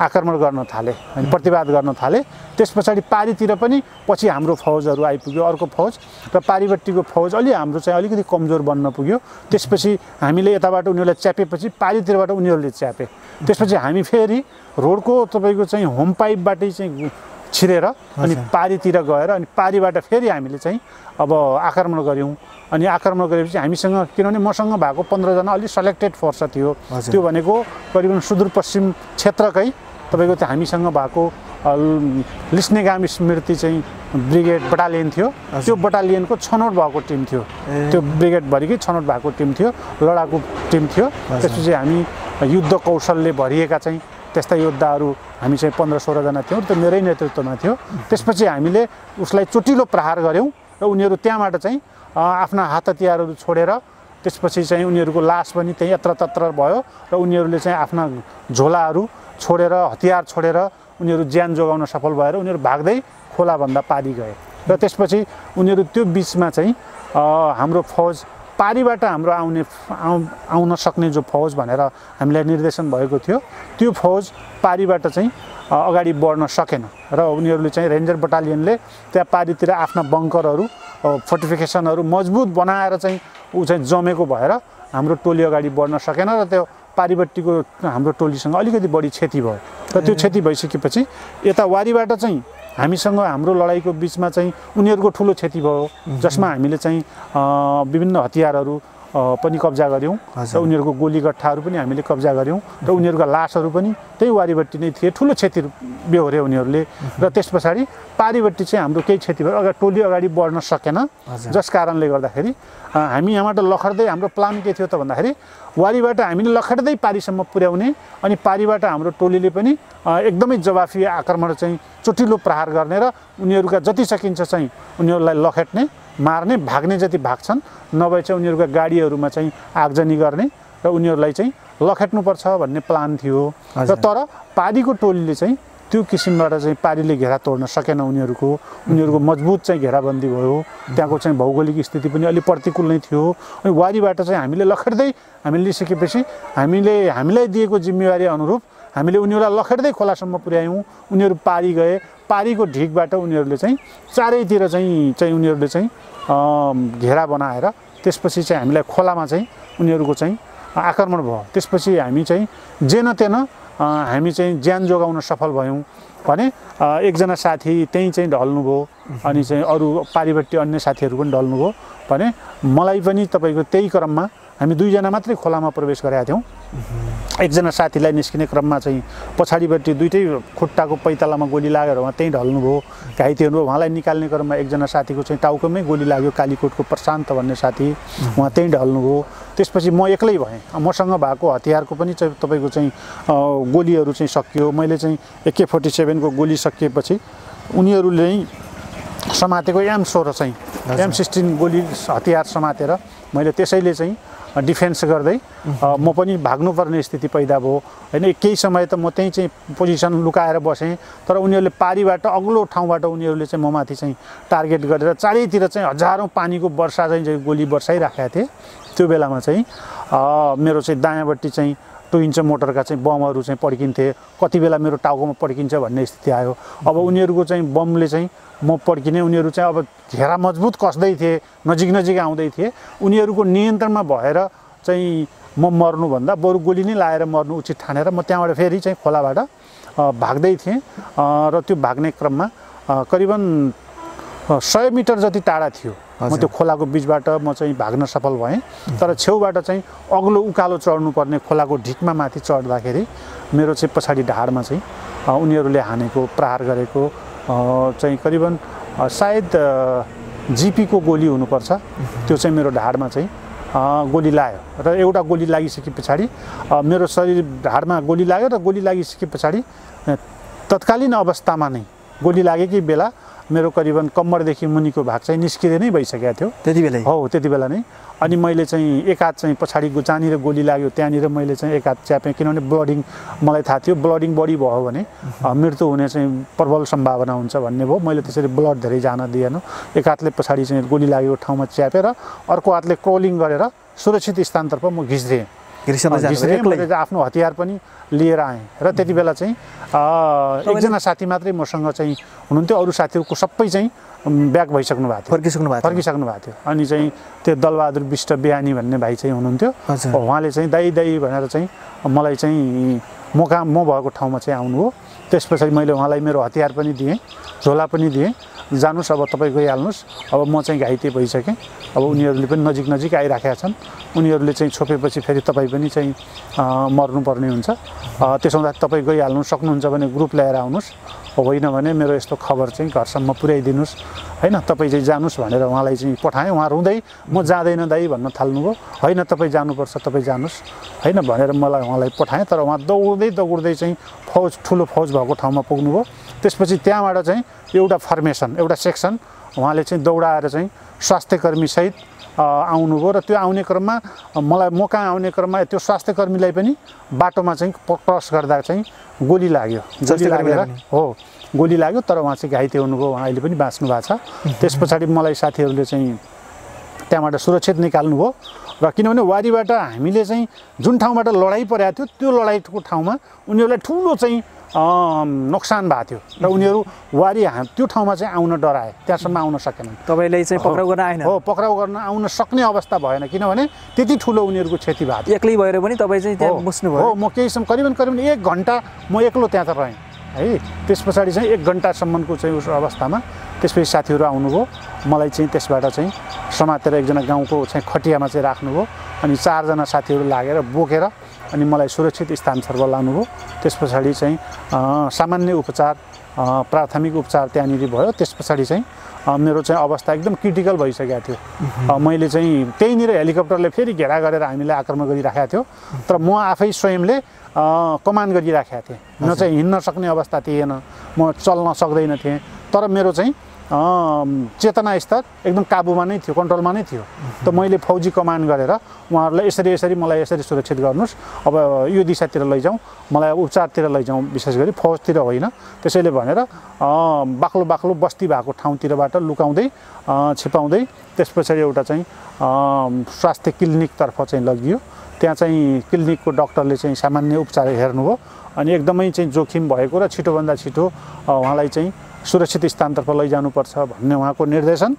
आक्रमण गर्न थाले अनि प्रतिवाद गर्न थाले। त्यस पछाडि पारीतिर पनि पछि हाम्रो फौजहरू आइपुग्यो, अर्को फौज र पारीपट्टिको फौज हाम्रो चाहिँ अलिकति कमजोर बन्न पुग्यो। त्यसपछि हामीले यताबाट उनीहरूलाई च्यापेपछि पारीतिरबाट उनीहरूले च्यापे। त्यसपछि हामी फेरि रोडको तपाईँको चाहिँ होम पाइपबाटै चाहिँ छिरेर अनि पारीतिर गएर अनि पारीबाट फेरि हामीले चाहिँ अब आक्रमण गऱ्यौँ। अनि आक्रमण गरेपछि हामीसँग किनभने मसँग भएको 15 जना अलि सेलेक्टेड फोर्स थियो, त्यो भनेको करिबन सुदूरपश्चिम क्षेत्रकै तपाईँको त्यो हामीसँग भएको लिस्नेगाम स्मृति चाहिँ ब्रिगेड बटालियन थियो। त्यो बटालियनको छनौट भएको टिम थियो, त्यो ब्रिगेडभरिकै छनौट भएको टिम थियो, लडाकु टिम थियो। त्यसपछि हामी युद्ध कौशलले भरिएका चाहिँ त्यस्ता योद्धाहरू हामी चाहिँ 15-16 जना थियौँ, त्यो मेरै नेतृत्वमा थियो। त्यसपछि हामीले उसलाई चोटिलो प्रहार गऱ्यौँ र उनीहरू त्यहाँबाट चाहिँ आफ्ना हात हतियारहरू छोडेर त्यसपछि चाहिँ उनीहरूको लास पनि त्यहीँ यत्रतत्र भयो र उनीहरूले चाहिँ आफ्ना झोलाहरू छोडेर हतियार छोडेर उनीहरू ज्यान जोगाउन सफल भएर उनीहरू भाग्दै खोलाभन्दा पारी गए। र त्यसपछि उनीहरू त्यो बिचमा चाहिँ हाम्रो फौज पारीबाट हाम्रो आउन सक्ने जो फौज भनेर हामीलाई निर्देशन भएको थियो, त्यो फौज पारीबाट चाहिँ अगाडि बढ्न सकेन र उनीहरूले चाहिँ रेन्जर बटालियनले त्यहाँ पारीतिर आफ्ना बङ्करहरू फोर्टिफिकेसनहरू मजबुत बनाएर चाहिँ ऊ चाहिँ जमेको भएर हाम्रो टोली अगाडि बढ्न सकेन र त्यो पारीपट्टिको हाम्रो टोलीसँग अलिकति बढी क्षति भयो। र त्यो क्षति भइसकेपछि यता वारीबाट चाहिँ हामीसँग हाम्रो लडाइँको बिचमा चाहिँ उनीहरूको ठुलो क्षति भयो, जसमा हामीले चाहिँ विभिन्न हतियारहरू पनि कब्जा गऱ्यौँ र उनीहरूको गोली गट्ठाहरू पनि हामीले कब्जा गऱ्यौँ र उनीहरूका लासहरू पनि त्यही वारीपट्टि नै थिए। ठुलो क्षति बेहोरे उनीहरूले। र त्यस पछाडि पारीपट्टि चाहिँ हाम्रो केही क्षति भयो, टोली अगाडि बढ्न सकेन, जस कारणले गर्दाखेरि हामी यहाँबाट लखड्दै हाम्रो प्लान के थियो त भन्दाखेरि वारीबाट हामीले लखड्दै पारीसम्म पुर्याउने अनि पारीबाट हाम्रो टोलीले पनि एकदमै जवाफी आक्रमण चाहिँ चोटिलो प्रहार गर्ने र उनीहरूका जति सकिन्छ चाहिँ उनीहरूलाई लखेट्ने, मार्ने, भाग्ने जति भाग्छन्, नभए चाहिँ उनीहरूका गाडीहरूमा चाहिँ आगजनी गर्ने र उनीहरूलाई चाहिँ लखेट्नुपर्छ भन्ने प्लान थियो। र तर पारीको टोलीले चाहिँ त्यो किसिमबाट चाहिँ पारीले घेरा तोड्न सकेन। उनीहरूको मजबुत चाहिँ घेराबन्दी भयो। त्यहाँको चाहिँ भौगोलिक स्थिति पनि अलि प्रतिकूल नै थियो। अनि वारीबाट चाहिँ हामीले लखेट्दै हामीले लिइसकेपछि हामीलाई दिएको जिम्मेवारी अनुरूप हामीले उनीहरूलाई लखेट्दै खोलासम्म पुर्यायौँ। उनीहरू पारी गए। पारीको ढिकबाट उनीहरूले चाहिँ चारैतिर चाहिँ उनीहरूले चाहिँ घेरा बनाएर त्यसपछि चाहिँ हामीलाई खोलामा चाहिँ उनीहरूको चाहिँ आक्रमण भयो। त्यसपछि हामी चाहिँ जेनतेन हामी चाहिँ ज्यान जोगाउन सफल भयौँ भने एकजना साथी त्यहीँ चाहिँ ढल्नुभयो अनि चाहिँ अरू पारीपट्टि अन्य साथीहरू पनि ढल्नुभयो भने मलाई पनि तपाईँको त्यही क्रममा हामी 2 जना मात्रै खोलामा प्रवेश गरेका थियौँ। एकजना साथीलाई निस्किने क्रममा चाहिँ पछाडिपट्टि दुईटै खुट्टाको पैतालामा गोली लागेर उहाँ त्यहीँ ढल्नुभयो, घाइते हुनुभयो। उहाँलाई निकाल्ने क्रममा एकजना साथीको चाहिँ टाउकोमै गोली लाग्यो, कालीकोटको प्रशान्त भन्ने साथी, उहाँ त्यहीँ ढल्नुभयो। त्यसपछि म एक्लै भएँ। मसँग भएको हतियारको पनि चाहिँ तपाईँको चाहिँ गोलीहरू चाहिँ सकियो। मैले चाहिँ AK-47 को गोली सकिएपछि उनीहरूले समातेको M16 चाहिँ M16 गोली हतियार समातेर मैले त्यसैले चाहिँ डिफेन्स गर्दै म पनि भाग्नुपर्ने स्थिति पैदा भयो हैन। केही समय त म त्यही चाहिँ पोजिसन लुकाएर बसेँ, तर उनीहरूले पारीबाट अग्लो ठाउँबाट उनीहरूले चाहिँ ममाथि चाहिँ टार्गेट गरेर चारैतिर चाहिँ हजारौँ पानीको वर्षा चाहिँ गोली बर्साइराखेका थिए। त्यो बेलामा चाहिँ मेरो चाहिँ दायाँपट्टि चाहिँ 2 इन्च मोटरका चाहिँ बमहरू चाहिँ पड्किन्थे। कति बेला मेरो टाउकोमा पड्किन्छ भन्ने स्थिति आयो। अब उनीहरूको चाहिँ बमले चाहिँ म पड्किने, उनीहरू चाहिँ अब घेरा मजबुत कसदै थिए, नजिक आउँदै थिए। उनीहरूको नियन्त्रणमा भएर चाहिँ म मर्नुभन्दा बरु गोली नै लाएर मर्नु उचित ठानेर म त्यहाँबाट फेरि चाहिँ खोलाबाट भाग्दै थिएँ। र त्यो भाग्ने क्रममा करिबन 100 मिटर जति टाढा थियो। म त्यो खोलाको बिचबाट म चाहिँ भाग्न सफल भएँ। तर छेउबाट चाहिँ अग्लो उकालो चढ्नुपर्ने खोलाको ढिकमा माथि चढ्दाखेरि मेरो चाहिँ पछाडि ढाडमा चाहिँ उनीहरूले हानेको प्रहार गरेको चाहिँ करिबन सायद GP को गोली हुनुपर्छ। त्यो चाहिँ मेरो ढाडमा चाहिँ गोली लाग्यो र एउटा गोली लागिसके पछाडि मेरो शरीर ढाडमा गोली लाग्यो र गोली लागिसके पछाडि तत्कालीन अवस्थामा नै गोली लागेकै बेला मेरो करिबन कम्मरदेखि मुनिको भाग चाहिँ निस्किँदै नै भइसकेको थियो त्यति बेला नै। अनि मैले चाहिँ एक हात चाहिँ पछाडि जहाँनिर गोली लाग्यो त्यहाँनिर मैले चाहिँ एक हात च्यापेँ, किनभने ब्लडिङ मलाई थाहा थियो ब्लडिङ बढी भयो भने मृत्यु हुने चाहिँ प्रबल सम्भावना हुन्छ भन्ने भयो। मैले त्यसरी ब्लड धेरै जान दिएन। एक हातले पछाडि चाहिँ गोली लागेको ठाउँमा च्यापेर अर्को हातले क्रोलिङ गरेर सुरक्षित स्थानतर्फ म घिच्दिएँ। मैले आफ्नो हतियार पनि लिएर आएँ र त्यति बेला चाहिँ एकजना साथी मात्रै मसँग चाहिँ हुनुहुन्थ्यो, अरू साथीहरूको सबै चाहिँ ब्याक भइसक्नु भएको थियो, फर्किसक्नु भएको थियो। अनि चाहिँ त्यो दलबहादुर विष्ट बिहानी भन्ने भाइ चाहिँ हुनुहुन्थ्यो, उहाँले चाहिँ दाई भनेर चाहिँ मलाई चाहिँ म भएको ठाउँमा चाहिँ आउनुभयो। त्यस पछाडि मैले उहाँलाई मेरो हतियार पनि दिएँ, झोला पनि दिएँ, जानुस् अब तपाईँ गइहाल्नुहोस्, अब म चाहिँ घाइते भइसकेँ, अब उनीहरूले पनि नजिक आइराखेका छन्, उनीहरूले चाहिँ छोपेपछि फेरि तपाईँ पनि चाहिँ मर्नुपर्ने हुन्छ, त्यसो हुँदा तपाईँ गइहाल्नु सक्नुहुन्छ भने ग्रुप ल्याएर आउनुहोस्, होइन भने मेरो यस्तो खबर चाहिँ घरसम्म पुर्याइदिनुहोस् होइन, तपाईँ चाहिँ जानुहोस् भनेर उहाँलाई चाहिँ पठाएँ। उहाँ रुँदै म जाँदैन दाइ भन्न थाल्नुभयो। होइन तपाईँ जानुपर्छ, तपाईँ जानुहोस् होइन भनेर मलाई उहाँलाई पठाएँ। तर उहाँ दौड्दै चाहिँ ठुलो फौज भएको ठाउँमा पुग्नुभयो। त्यसपछि त्यहाँबाट चाहिँ एउटा फर्मेसन, एउटा सेक्सन उहाँले चाहिँ दौडाएर चाहिँ स्वास्थ्यकर्मीसहित आउनुभयो र त्यो आउने क्रममा म कहाँ आउने क्रममा त्यो स्वास्थ्यकर्मीलाई पनि बाटोमा चाहिँ क्रस गर्दा चाहिँ गोली लाग्यो तर उहाँ चाहिँ घाइते हुनुभयो, उहाँ अहिले पनि बाँच्नु भएको छ। त्यस पछाडि मलाई साथीहरूले चाहिँ त्यहाँबाट सुरक्षित निकाल्नुभयो र किनभने वारीबाट हामीले चाहिँ जुन ठाउँबाट लडाइँ परेको थियो त्यो लडाइँको ठाउँमा उनीहरूलाई ठुलो चाहिँ नोक्सान भएको थियो र उनीहरू वारी त्यो ठाउँमा चाहिँ आउन डराए, त्यहाँसम्म आउन सकेनन्। तपाईँले चाहिँ पक्राउ गर्न आएन? हो, पक्राउ गर्न आउन सक्ने अवस्था भएन, किनभने त्यति ठुलो उनीहरूको क्षति भएको थियो। एक्लै भएर पनि तपाईँ चाहिँ त्यहाँ बस्नुभयो? हो, म केही समय करिबन 1 घन्टा म एक्लो त्यहाँ त रहेँ है। त्यस पछाडि चाहिँ 1 घन्टासम्मको चाहिँ उस अवस्थामा त्यसपछि साथीहरू आउनुभयो, मलाई चाहिँ त्यसबाट चाहिँ समातेर एकजना गाउँको चाहिँ खटियामा चाहिँ राख्नुभयो। अनि 4 जना साथीहरू लागेर बोकेर अनि मलाई सुरक्षित स्थानतर्फ लानुभयो। त्यस पछाडि चाहिँ सामान्य उपचार, प्राथमिक उपचार त्यहाँनिर भयो। त्यस पछाडि चाहिँ मेरो चाहिँ अवस्था एकदम क्रिटिकल भइसकेको थियो। मैले चाहिँ त्यहीँनिर हेलिकप्टरले फेरि घेरा गरेर हामीलाई आक्रमण गरिराखेको थियो, तर म आफै स्वयंले कमान्ड गरिराखेको थिएँ। म चाहिँ हिँड्न सक्ने अवस्था थिएन, म चल्न सक्दैन थिएँ, तर मेरो चाहिँ चेतना स्तर एकदम काबुमा नै थियो, कन्ट्रोलमा नै थियो। त मैले फौजी कमान्ड गरेर उहाँहरूलाई यसरी मलाई यसरी सुरक्षित गर्नुहोस्, अब यो दिशातिर लैजाउँ, मलाई उपचारतिर लैजाउँ, विशेष गरी फौजतिर होइन, त्यसैले भनेर बाक्लो बस्ती भएको ठाउँतिरबाट लुकाउँदै छिपाउँदै त्यस पछाडि एउटा चाहिँ स्वास्थ्य क्लिनिकतर्फ चाहिँ लगियो। त्यहाँ चाहिँ क्लिनिकको डाक्टरले चाहिँ सामान्य उपचार हेर्नुभयो अनि एकदमै चाहिँ जोखिम भएको र छिटोभन्दा छिटो उहाँलाई चाहिँ सुरक्षित स्थानतर्फ लैजानुपर्छ भन्ने उहाँको निर्देशन।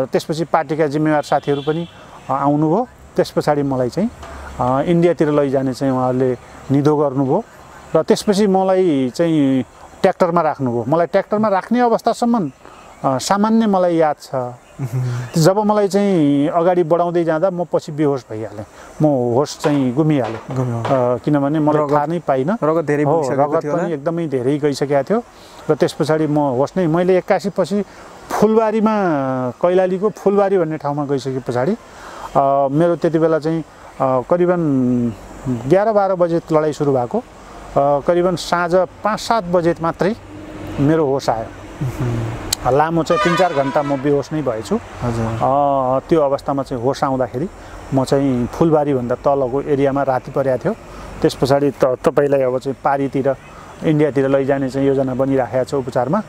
त्यसपछि पार्टीका जिम्मेवार साथीहरू पनि आउनुभयो। त्यस पछाडि मलाई चाहिँ इन्डियातिर लैजाने चाहिँ उहाँहरूले निधो गर्नुभयो र त्यसपछि मलाई चाहिँ ट्र्याक्टरमा राख्नुभयो। मलाई ट्र्याक्टरमा राख्ने अवस्थासम्म सामान्य मलाई याद छ। जब मलाई चाहिँ अगाडि बढाउँदै जाँदा म पछि बेहोस भइहालेँ, म होस चाहिँ गुमिहालेँ, किनभने मलाई थाहा नै पाइनँ। रगत पनि एकदमै धेरै गइसकेको थियो र त्यस पछाडि म होस नै मैले 81 पछि फुलबारीमा कैलालीको फुलबारी भन्ने ठाउँमा गइसके पछाडि मेरो त्यति बेला चाहिँ करिबन 11-12 बजे लडाइँ सुरु भएको, करिबन साँझ 5-7 बजे मात्रै मेरो होस आयो। लामो चाहिँ 3-4 घन्टा म बेहोस नै भएछु। त्यो अवस्थामा चाहिँ होस आउँदाखेरि म चाहिँ फुलबारीभन्दा तलको एरियामा राति परेको थियो। त्यस पछाडि तपाईँलाई अब चाहिँ पारीतिर इन्डियातिर लैजाने चाहिँ योजना बनिराखेको छ उपचारमा।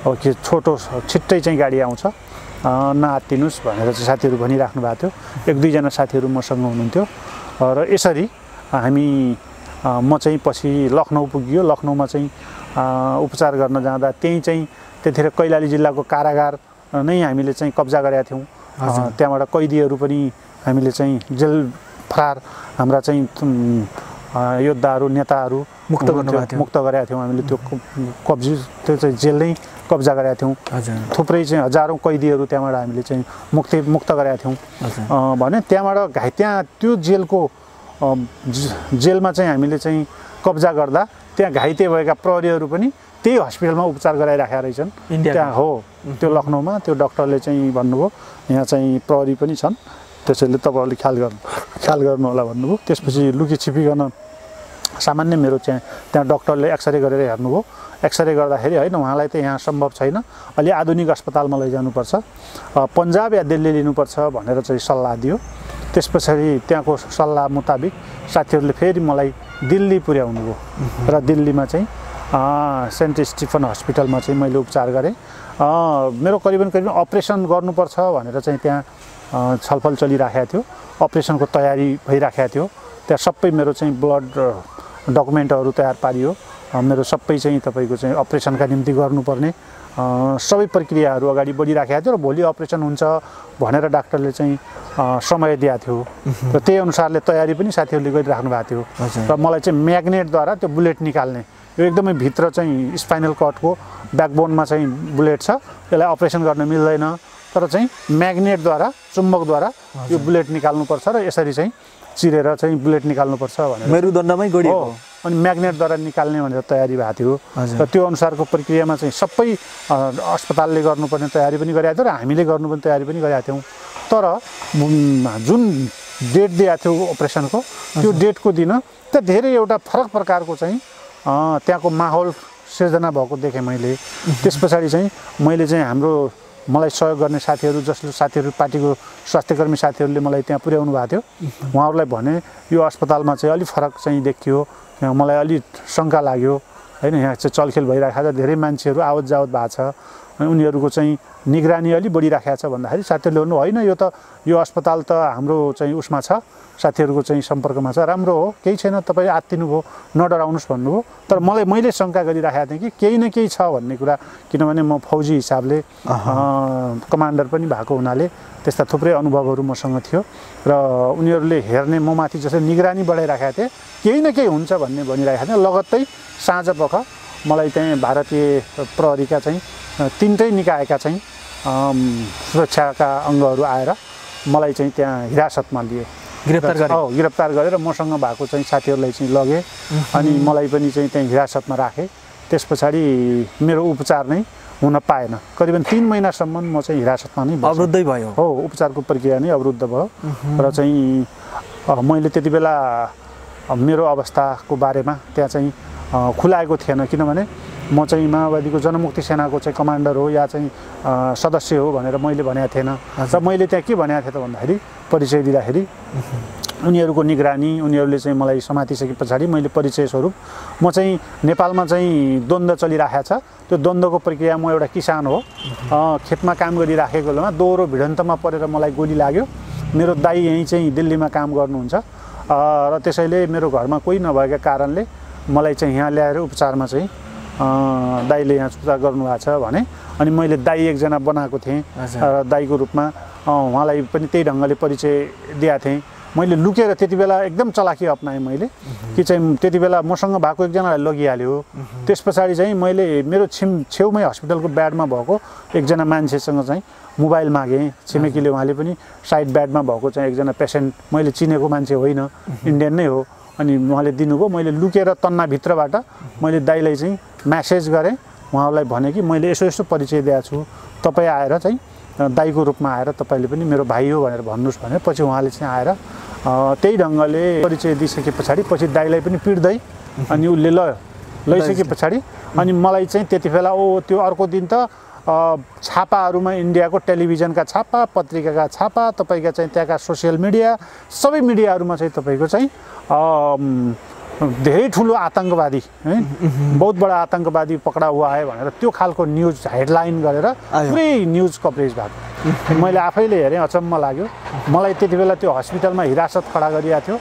अब के छिट्टै चाहिँ गाडी आउँछ, नआत्तिनुहोस् भनेर चाहिँ साथीहरू भनिराख्नु भएको थियो। 1-2 जना साथीहरू मसँग हुनुहुन्थ्यो र यसरी म चाहिँ पछि लखनऊ पुगियो। लखनऊमा चाहिँ उपचार गर्न जाँदा त्यहीँ चाहिँ त्यतिखेर कैलाली जिल्लाको कारागार नै हामीले चाहिँ कब्जा गरेका थियौँ। त्यहाँबाट कैदीहरू पनि हामीले चाहिँ जेल फरार हाम्रा चाहिँ योद्धाहरू नेताहरू मुक्त गरेका थियौँ हामीले। त्यो चाहिँ जेल नै कब्जा गरेका थियौँ। थुप्रै चाहिँ हजारौँ कैदीहरू त्यहाँबाट हामीले चाहिँ मुक्त गरेका थियौँ भने त्यहाँ त्यो जेलमा चाहिँ हामीले चाहिँ कब्जा गर्दा त्यहाँ घाइते भएका प्रहरीहरू पनि त्यही हस्पिटलमा उपचार गराइराखेका रहेछन्। त्यहाँ हो त्यो लखनऊमा त्यो डाक्टरले चाहिँ भन्नुभयो यहाँ चाहिँ प्रहरी पनि छन्, त्यसैले तपाईँहरूले ख्याल गर्नु होला भन्नुभयो। त्यसपछि लुकी छिपिकन सामान्य मेरो चाहिँ त्यहाँ डक्टरले एक्सरे गरेर हेर्नुभयो। एक्सरे गर्दाखेरि होइन उहाँलाई त यहाँ सम्भव छैन, अलि आधुनिक अस्पतालमा लैजानुपर्छ, पन्जाब या दिल्ली लिनुपर्छ भनेर चाहिँ सल्लाह दियो। त्यस पछाडि त्यहाँको सल्लाह मुताबिक साथीहरूले फेरि मलाई दिल्ली पुर्याउनु भयो र दिल्लीमा चाहिँ सेन्ट स्टिफन हस्पिटलमा चाहिँ मैले उपचार गरेँ। मेरो करिबन अपरेसन गर्नुपर्छ भनेर चाहिँ त्यहाँ छलफल चलिराखेको थियो, अपरेसनको तयारी भइराखेको थियो। त्यहाँ सबै मेरो चाहिँ ब्लड डकुमेन्टहरू तयार पारियो, मेरो सबै चाहिँ तपाईँको चाहिँ अपरेसनका निम्ति गर्नुपर्ने सबै प्रक्रियाहरू अगाडि बढिराखेको थियो र भोलि अपरेसन हुन्छ भनेर डाक्टरले चाहिँ समय दिएको थियो र त्यही अनुसारले तयारी पनि साथीहरूले गरिराख्नु भएको थियो। र मलाई चाहिँ म्याग्नेटद्वारा त्यो बुलेट निकाल्ने, यो एकदमै भित्र चाहिँ स्पाइनल कटको ब्याकबोनमा चाहिँ बुलेट छ, यसलाई अपरेसन गर्न मिल्दैन, तर चाहिँ म्याग्नेटद्वारा चुम्बकद्वारा यो बुलेट निकाल्नुपर्छ र यसरी चाहिँ चिरेर चाहिँ बुलेट निकाल्नुपर्छ भनेर मेरुदण्डमै गरिएको अनि म्याग्नेटद्वारा निकाल्ने भनेर तयारी भएको थियो र त्यो अनुसारको प्रक्रियामा चाहिँ सबै अस्पतालले गर्नुपर्ने तयारी पनि गरेका थियो र हामीले गर्नुपर्ने तयारी पनि गरेका थियौँ। तर जुन डेट दिएको थियो अपरेसनको त्यो डेटको दिन त धेरै एउटा फरक प्रकारको चाहिँ त्यहाँको माहौल सिर्जना भएको देखेँ मैले। त्यस पछाडि चाहिँ मैले चाहिँ मलाई सहयोग गर्ने साथीहरू पार्टीको स्वास्थ्यकर्मी साथीहरूले मलाई त्यहाँ पुर्याउनु भएको थियो। उहाँहरूलाई भने यो अस्पतालमा चाहिँ अलिक फरक चाहिँ देखियो, मलाई अलि शङ्का लाग्यो होइन, यहाँ चाहिँ चलखेल भइरहेको छ, धेरै मान्छेहरू आवत जावत भएको छ, उनीहरूको चाहिँ निगरानी अलि बढिराखेको छ भन्दाखेरि साथीहरूले भन्नु होइन यो अस्पताल त हाम्रो चाहिँ उसमा छ, साथीहरूको चाहिँ सम्पर्कमा छ, राम्रो हो, केही छैन, तपाईँ आत्तिनु भयो, नडराउनुहोस् भन्नुभयो। तर मैले शङ्का गरिराखेको थिएँ कि केही न केही छ भन्ने कुरा, किनभने म फौजी हिसाबले कमान्डर पनि भएको हुनाले त्यस्ता थुप्रै अनुभवहरू मसँग थियो र उनीहरूले हेर्ने ममाथि जसरी निगरानी बढाइराखेका थिए, केही न केही हुन्छ भन्ने भनिरहेका थिए। लगत्तै साँझपख मलाई त्यहाँ भारतीय प्रहरीका चाहिँ तिनटै निकायका चाहिँ सुरक्षाका अङ्गहरू आएर मलाई चाहिँ त्यहाँ हिरासतमा लिए, गिरफ्तार गरेर मसँग भएको चाहिँ साथीहरूलाई चाहिँ लगे अनि मलाई पनि चाहिँ त्यहाँ हिरासतमा राखे। त्यस पछाडि मेरो उपचार नै हुन पाएन, करिबन 3 महिनासम्म म चाहिँ हिरासतमा नै अवरुद्धै भयो। हो, उपचारको प्रक्रिया नै अवरुद्ध भयो र चाहिँ मैले त्यति बेला मेरो अवस्थाको बारेमा त्यहाँ चाहिँ खुलाएको थिएन, किनभने म चाहिँ माओवादीको जनमुक्ति सेनाको चाहिँ कमान्डर हो या चाहिँ सदस्य हो भनेर मैले भनेको थिएन। र मैले त्यहाँ के भनेको थिएँ त भन्दाखेरि परिचय दिँदाखेरि उनीहरूको निगरानी, उनीहरूले चाहिँ मलाई समातिसके पछाडि मैले परिचय स्वरूप म चाहिँ नेपालमा चाहिँ द्वन्द्व चलिरहेको छ, त्यो द्वन्द्वको प्रक्रिया, म एउटा किसान हो, खेतमा काम गरिराखेको बेलामा दोहोरो भिडन्तमा परेर मलाई गोली लाग्यो। मेरो दाइ यहीँ चाहिँ दिल्लीमा काम गर्नुहुन्छ र त्यसैले मेरो घरमा कोही नभएका कारणले मलाई चाहिँ यहाँ ल्याएर उपचारमा चाहिँ दाइले यहाँ उपचार गर्नुभएको छ भने अनि मैले दाइ एकजना बनाएको थिएँ र दाइको रूपमा उहाँलाई पनि त्यही ढङ्गले परिचय दिएको थिएँ। मैले लुकेर त्यति बेला एकदम चलाखी अपनाएँ मैले कि चाहिँ त्यति बेला मसँग भएको एकजनालाई लगिहाल्यो। त्यस पछाडि चाहिँ मैले मेरो छेउमै हस्पिटलको बेडमा भएको एकजना मान्छेसँग चाहिँ मोबाइल मागेँ, छिमेकीले, उहाँले पनि साइड बेडमा भएको चाहिँ एकजना पेसेन्ट, मैले चिनेको मान्छे होइन, इन्डियन नै हो, अनि उहाँले दिनुभयो। मैले लुकेर तन्नाभित्रबाट मैले दाइलाई चाहिँ म्यासेज गरेँ, उहाँलाई भने कि मैले यसो परिचय दिएको छु, तपाईँ आएर चाहिँ दाइको रूपमा आएर तपाईँले पनि मेरो भाइ हो भनेर भन्नुहोस् भने पछि उहाँले चाहिँ आएर त्यही ढङ्गले परिचय दिइसके पछाडि पछि दाइलाई पनि पिट्दै अनि उसले लैसके पछाडि अनि मलाई चाहिँ त्यति बेला त्यो अर्को दिन त छापाहरूमा इन्डियाको टेलिभिजनका छापा, पत्रिकाका छापा, तपाईँका चाहिँ त्यहाँका सोसियल मिडिया, सबै मिडियाहरूमा चाहिँ तपाईँको चाहिँ धेरै ठुलो आतङ्कवादी है, बहुत बडा आतङ्कवादी पकडा हुआ है भनेर त्यो खालको न्युज हेडलाइन गरेर पुरै न्युज कभरेज भएको मैले आफैले हेरेँ, अचम्म लाग्यो। मलाई त्यति बेला त्यो हस्पिटलमा हिरासत खडा गरिएको थियो,